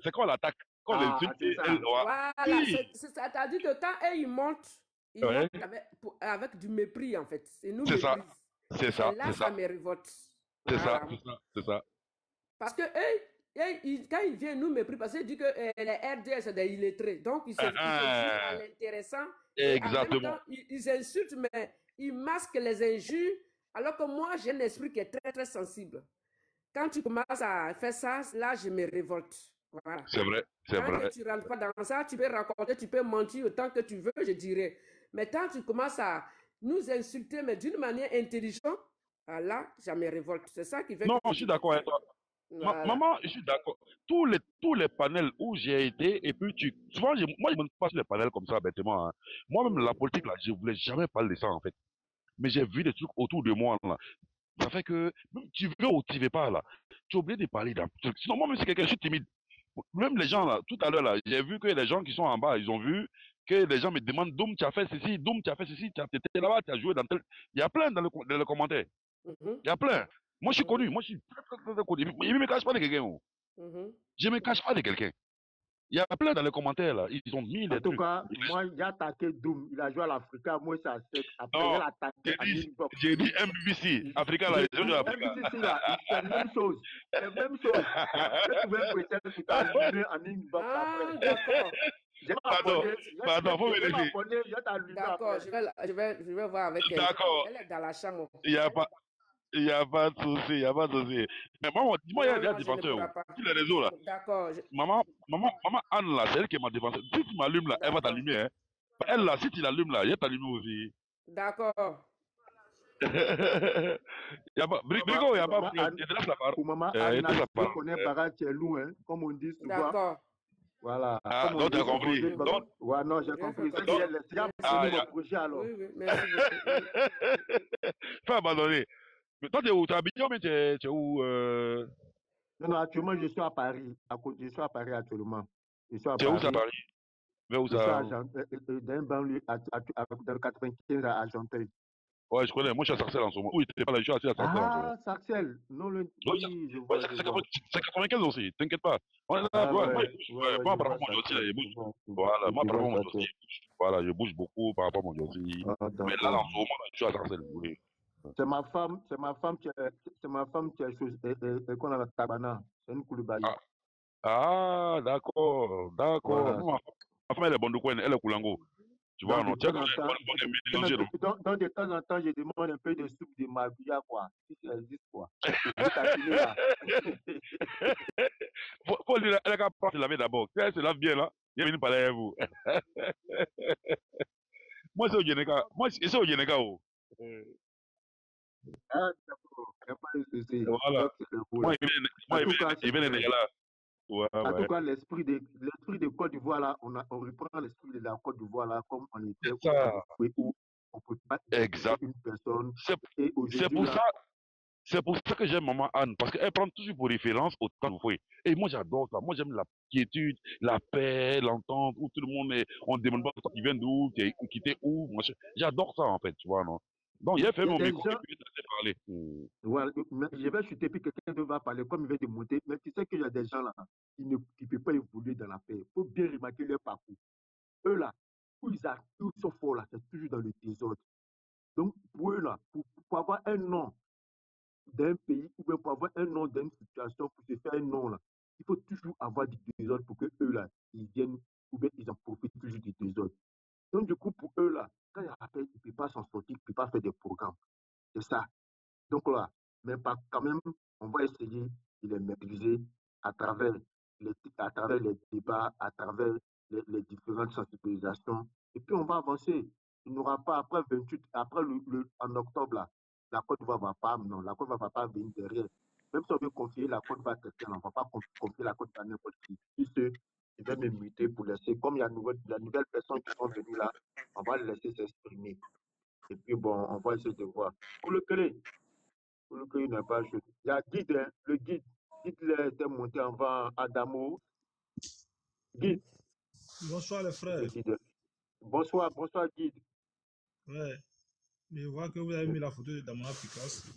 C'est quand l'attaque. Quand les voilà, c'est-à-dire que quand ils montent, avec du mépris, en fait. C'est nous mépris. C'est ça. Là, ça me révolte. C'est ça. Parce que quand ils viennent nous mépris, parce qu'ils disent que les RDS, c'est des illettrés. Donc, ils se disent à l'intéressant. Exactement. Ils insultent, mais ils masquent les injures. Alors que moi, j'ai un esprit qui est très, très sensible. Quand tu commences à faire ça, là, je me révolte. Voilà. C'est vrai, c'est Tant vrai. que tu ne rentres pas dans ça, tu peux raconter, tu peux mentir autant que tu veux, je dirais. Mais quand tu commences à nous insulter, mais d'une manière intelligente, là, ça me révolte. C'est ça qui fait Non, que je suis d'accord avec toi. voilà. Maman, je suis d'accord. Tous les panels où j'ai été, et puis souvent, moi, je ne pas sur les panels comme ça, bêtement. Hein. Moi-même, la politique, là, je voulais jamais parler de ça, en fait. Mais j'ai vu des trucs autour de moi, là. Ça fait que, même tu veux ou tu veux pas, là, tu es obligé de parler d'un truc. Sinon, moi, même si quelqu'un, je suis timide. Même les gens, là, tout à l'heure, là, j'ai vu que les gens qui sont en bas, ils ont vu que les gens me demandent, Doum, tu as fait ceci, Doum, tu as fait ceci, tu étais là-bas, tu as joué dans tel... Il y a plein dans dans les commentaires. Il y a plein. Moi, je suis connu. Moi, je suis très connu. Je ne me cache pas de quelqu'un. Je ne me cache pas de quelqu'un. Il y a plein dans les commentaires, là. Ils ont mis En les tout trucs. cas, moi, j'ai attaqué Doom. Il a joué à l'Africa. Moi, c'est à 7. Après, il Non, a attaqué à Ninbox. j'ai dit MBC. Africa, là. J'ai dit Africa. MBC, là, c'est la même chose. C'est la même chose. Je trouvais peut-être que tu as allumé en Ninbox après. D'accord. Pardon, faut vérifier. D'accord, je vais voir avec elle. D'accord. Elle est dans la chambre. Il n'y a pas de souci, il n'y a pas de souci. Mais maman, dis-moi, il y a des défenseurs. Sur les réseaux, là. D'accord. Maman Anne, là, c'est elle qui m'a défenseur. Si tu m'allumes, là, elle va t'allumer, hein. Elle, là, si tu l'allumes, là, elle va t'allumer aussi. D'accord. Brigo, il n'y a pas de il te laisse la parole. Pour maman, Anna, je connais Barat, tu es loin, comme on dit souvent. D'accord. Voilà. Ah, donc tu as compris. Ouais, non, j'ai compris. C'est qu'il y a mon projet alors. Oui, merci beaucoup. Faut abandonner. Mais toi, tu es où? Tu es à Abidjan, mais tu es où Non, actuellement, je suis à Paris. Je suis à Paris actuellement. Tu es où, ça, à Paris? Vers où ça? Dans un banlieue, dans le 95 à Argenteuil. Ouais, je connais. Moi, je suis à Sarcelles en ce moment. Oui, tu n'es pas là, je suis à Sarcelles en ce moment. Ah, Sarcelles. Non, le... Oui, je vois. C'est 95 aussi, t'inquiète pas. Moi, par rapport à mon Dioti, il bouge. Voilà, moi, par rapport à mon Dioti, voilà, je bouge beaucoup par rapport à mon Dioti. Mais là, en ce moment, je suis à Sarcelles. Oui. C'est ma femme qui est qu'on a la Tabana. C'est une Koulibaly. Ah, d'accord. Voilà. Ma femme, elle est Bondoukouen, elle est Koulango. Tu vois, non, tu as donc, de temps en temps, je demande un peu de soupe de marbouilla, quoi. Si ça existe, quoi. Faut dire, elle a qu'à prendre se laver d'abord. Si elle se lave bien, là, il vient parler avec vous. Moi, c'est au Yeneka. Moi, c'est au Yeneka. Ah, d'accord. Il n'y a pas de souci. Voilà. Moi, il vient de là. En tout cas, l'esprit de Côte d'Ivoire, là, on reprend l'esprit de la Côte d'Ivoire, là, comme on était où on peut pas exact. Une personne. C'est pour ça que j'aime maman Anne, parce qu'elle prend toujours pour référence au temps de fouet. Et moi, j'adore ça. Moi, j'aime la quiétude, la paix, l'entente, où tout le monde est, on ne demande pas qui vient d'où, qui était où. J'adore ça, en fait, tu vois, non? Donc, il a fait mon micro, et puis il a parlé. Ouais, je vais chuter, puis quelqu'un va parler, comme il vient de monter. Mais tu sais qu'il y a des gens là, qui ne peuvent pas évoluer dans la paix. Il faut bien remarquer leur parcours. Eux là, où ils sont forts là, c'est toujours dans le désordre. Donc, pour eux là, pour avoir un nom d'un pays, ou bien pour avoir un nom d'une situation, pour se faire un nom là, il faut toujours avoir du désordre pour que eux là, ils viennent, ou bien ils en profitent toujours du désordre. Donc, du coup, pour eux là, quand il y a la paix, ils ne peuvent pas s'en sortir, ils ne peuvent pas faire des programmes. C'est ça. Donc là, mais quand même, on va essayer de les maîtriser à travers les débats, à travers les différentes sensibilisations. Et puis on va avancer. Il n'y aura pas après 28, après en octobre, là, la Côte d'Ivoire va pas, non, la Côte d'Ivoire va pas venir derrière. Même si on veut confier la Côte d'Ivoire à quelqu'un, on ne va pas confier la Côte d'Ivoire à n'importe qui. Je vais me muter pour laisser, comme il y a la nouvelle personne qui sont venues là, on va les laisser s'exprimer. Et puis bon, on va essayer de voir. Pour le clé, il n'a pas joué. Il y a Guide, hein, le guide. Guide était monté avant Adamo. Guide. Bonsoir les frères. Bonsoir Guide. Ouais. Je vois que vous avez mis la photo de Damona Picasso.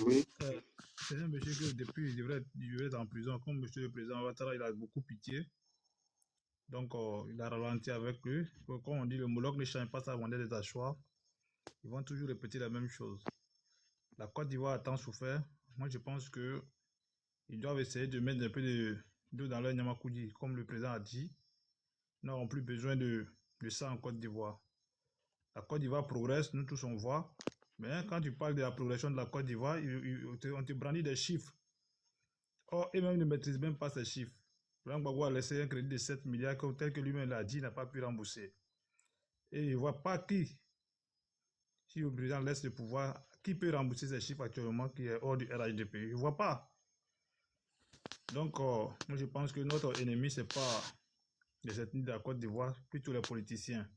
Oui. C'est un monsieur que depuis il devrait être en prison. Comme monsieur le président Ouattara, il a beaucoup pitié. Donc il a ralenti avec lui. Comme on dit, le Moloch ne change pas sa monnaie des choix. Ils vont toujours répéter la même chose. La Côte d'Ivoire a tant souffert. Moi, je pense que ils doivent essayer de mettre un peu d'eau dans leur Nyamakoudi, comme le président a dit. Nous n'avons plus besoin de ça en Côte d'Ivoire. La Côte d'Ivoire progresse, nous tous on voit. Mais quand tu parles de la progression de la Côte d'Ivoire, on te brandit des chiffres. Or, eux-mêmes ne maîtrisent même pas ces chiffres. Laurent Gbagbo a laissé un crédit de 7 milliards, tel que lui-même l'a dit, il n'a pas pu rembourser. Et il ne voit pas qui, si le président laisse le pouvoir, qui peut rembourser ces chiffres actuellement qui est hors du RHDP. Il ne voit pas. Donc, moi, je pense que notre ennemi, ce n'est pas les ethnies de la Côte d'Ivoire, plutôt les politiciens.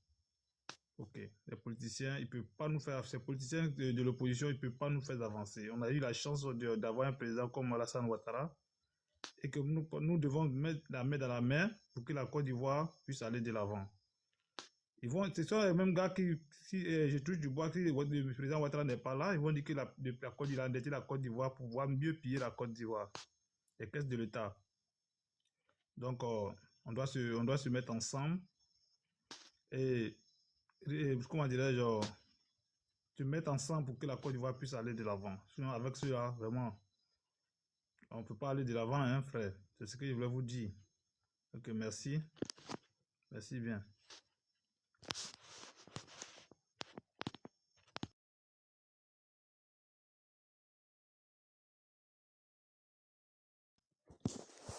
Ok, les politiciens, ils peuvent pas nous faire, ces politiciens de l'opposition, ils ne peuvent pas nous faire avancer. On a eu la chance d'avoir un président comme Alassane Ouattara et que nous devons mettre la main dans la main pour que la Côte d'Ivoire puisse aller de l'avant. Ce sont les mêmes gars qui, si je touche du bois, si le président Ouattara n'est pas là, ils vont dire que la Côte d'Ivoire a endetté la Côte d'Ivoire pour pouvoir mieux piller la Côte d'Ivoire, les caisses de l'État. Donc, on doit se mettre ensemble et comment dirais-je, se mettre ensemble pour que la Côte d'Ivoire puisse aller de l'avant. Sinon, avec cela, vraiment, on ne peut pas aller de l'avant, hein, frère. C'est ce que je voulais vous dire. Ok, merci. Merci bien.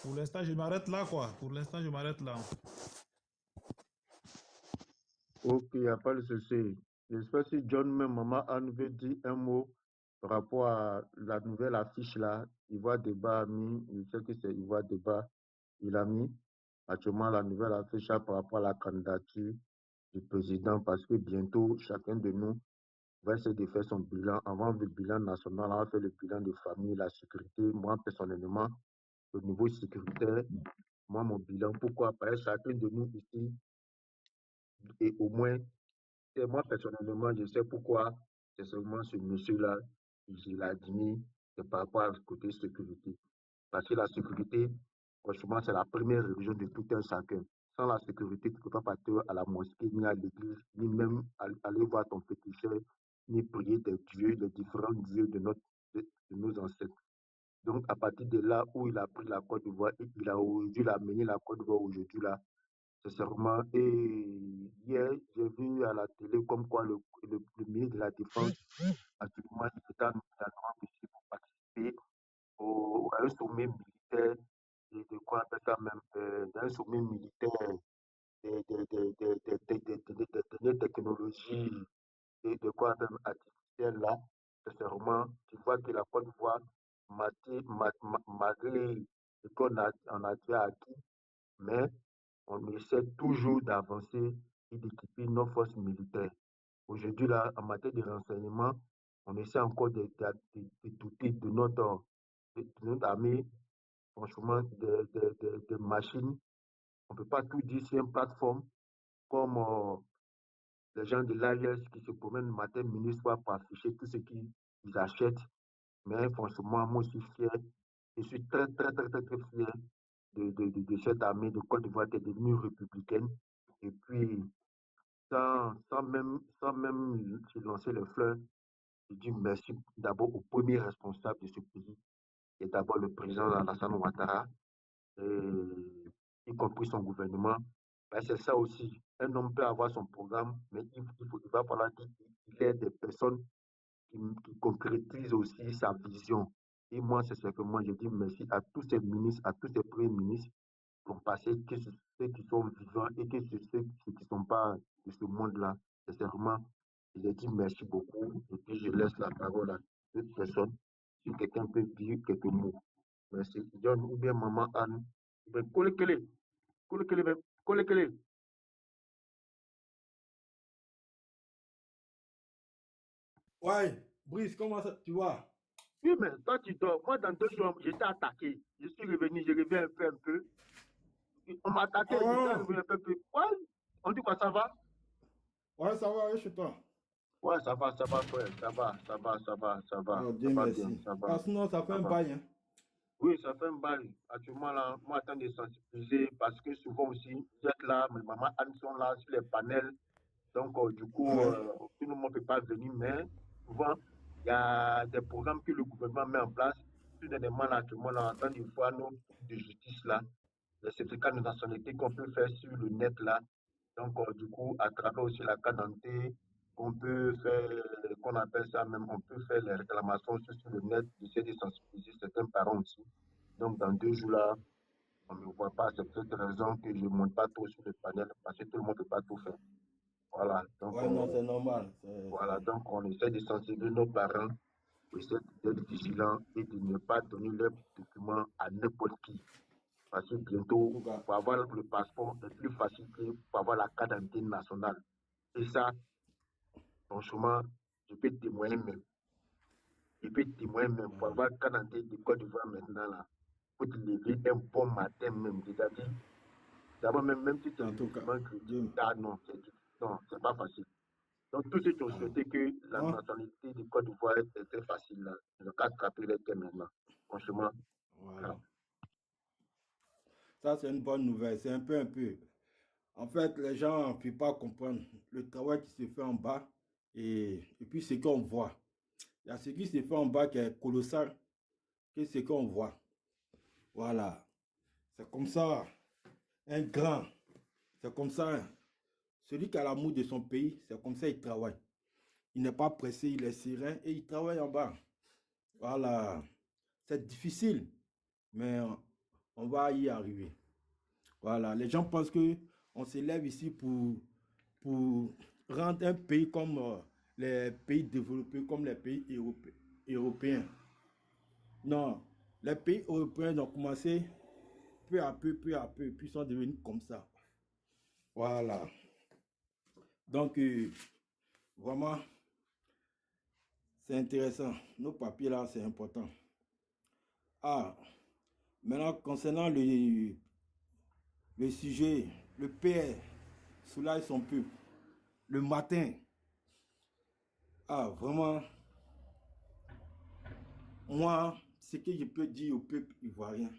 Pour l'instant, je m'arrête là, quoi. Pour l'instant, je m'arrête là. Ok, il n'y a pas de souci. J'espère que John, même Maman Anne veut dire un mot par rapport à la nouvelle affiche là. Ivoire Débat a mis, je sais que c'est Ivoire Débat, il a mis actuellement la nouvelle affiche là par rapport à la candidature du président parce que bientôt, chacun de nous va essayer de faire son bilan. Avant le bilan national, on va faire le bilan de famille, la sécurité. Moi, personnellement, au niveau sécuritaire, moi, mon bilan, pourquoi? Parce que chacun de nous ici, et au moins, et moi, personnellement, je sais pourquoi c'est seulement ce monsieur-là, il a admis, c'est par rapport à ce côté sécurité. Parce que la sécurité, franchement, c'est la première religion de tout un chacun. Sans la sécurité, tu ne peux pas partir à la mosquée, ni à l'église, ni même aller voir ton féticheur, ni prier des dieux, les différents dieux de nos ancêtres. Donc, à partir de là où il a pris la Côte d'Ivoire, il a aujourd'hui amené la Côte d'Ivoire aujourd'hui là, sincèrement. Et hier, j'ai vu à la télé comme quoi le ministre de la Défense, actuellement, il est en ici pour participer à un sommet militaire, et de quoi on appelle ça même, un sommet militaire des technologies et de quoi même artificielle là. Sincèrement, tu vois que la Côte d'Ivoire, malgré ce qu'on a déjà acquis, mais on essaie toujours d'avancer et d'équiper nos forces militaires. Aujourd'hui, là, en matière de renseignement, on essaie encore de doter de notre armée, franchement, de machines. On ne peut pas tout dire sur une plateforme comme les gens de l'AIS qui se promènent le matin, minuit, soir pour afficher tout ce qu'ils achètent. Mais franchement, moi, je suis fier. Je suis très, très, très, très, très fier de cette armée de Côte d'Ivoire qui est devenue républicaine. Et puis, sans même se lancer les fleurs, je dis merci d'abord au premier responsable de ce pays, qui est d'abord le président Alassane Ouattara, y compris son gouvernement. Ben, c'est ça aussi. Un homme peut avoir son programme, mais il va falloir qu'il ait des personnes qui concrétisent aussi sa vision. Et moi, c'est ce que moi, je dis merci à tous ces ministres, à tous ces premiers ministres qui ont passé, que ceux qui sont vivants et que ceux qui ne sont pas de ce monde-là. Sincèrement, je dis merci beaucoup. Et puis, je laisse la parole à toute personne. Si quelqu'un peut dire quelques mots. Merci. John ou bien Maman Anne. Collez-les. Ouais, Brice, comment ça, tu vois? Oui, mais toi, tu dors. Moi, dans 2 jours, j'étais attaqué. Je suis revenu, je reviens un peu. On m'a attaqué, j'étais revenu un peu. Ouais, on dit quoi, ça va? Ouais, ça va, chez toi? Ouais, ça va, frère. Ça va. Oh, Dieu merci. Ça va. Sinon, ça fait un bail, hein? Oui, ça fait un bail. Actuellement, là, moi, attends de sensibiliser parce que souvent aussi, vous êtes là, mes mamans Anne sont là sur les panels. Donc, du coup, tout le monde ne peut pas venir, mais souvent, il y a des programmes que le gouvernement met en place. Tout dernièrement, là, actuellement, on est en train de voir nos de justice, là, les certificats de nationalité qu'on peut faire sur le net, là. Donc, du coup, à travers aussi la carte d'identité, on peut faire, qu'on appelle ça même, on peut faire les réclamations sur le net, essayer de sensibiliser certains parents aussi. Donc, dans 2 jours là, On ne me voit pas. C'est pour cette raison que je ne monte pas trop sur le panel parce que tout le monde ne peut pas tout faire. Voilà. Donc, ouais, non, c'est normal. Voilà. Donc, on essaie de sensibiliser nos parents, on essaie d'être vigilants et de ne pas donner leurs documents à n'importe qui. Parce que bientôt, pour avoir le passeport, c'est plus facile que pour avoir la carte d'identité nationale. Et ça, franchement, je peux témoigner même. Pour avoir la carte d'identité de Côte d'Ivoire maintenant, là, faut te lever un bon matin même. C'est-à-dire, d'abord, même si tu as un document crédit, non, c'est pas facile. Donc, tous ceux qui ont souhaité que la nationalité de Côte d'Ivoire était facile, là, ils n'ont qu'à attraper les thèmes maintenant. Franchement, voilà. Ça, c'est une bonne nouvelle. C'est un peu. En fait, les gens ne peuvent pas comprendre le travail qui se fait en bas et puis ce qu'on voit. Il y a ce qui se fait en bas qui est colossal, que ce qu'on voit. Voilà. C'est comme ça, un grand. C'est comme ça. Celui qui a l'amour de son pays, c'est comme ça il travaille. Il n'est pas pressé, il est serein et il travaille en bas. Voilà. C'est difficile, mais on va y arriver. Voilà. Les gens pensent qu'on s'élève ici pour rendre un pays comme les pays développés, comme les pays européens. Non. Les pays européens ont commencé peu à peu, puis sont devenus comme ça. Voilà. Donc, vraiment, c'est intéressant. Nos papiers là, c'est important. Ah, maintenant, concernant le sujet, le PR soulage son peuple. Le matin, ah, vraiment, moi, ce que je peux dire au peuple ivoirien,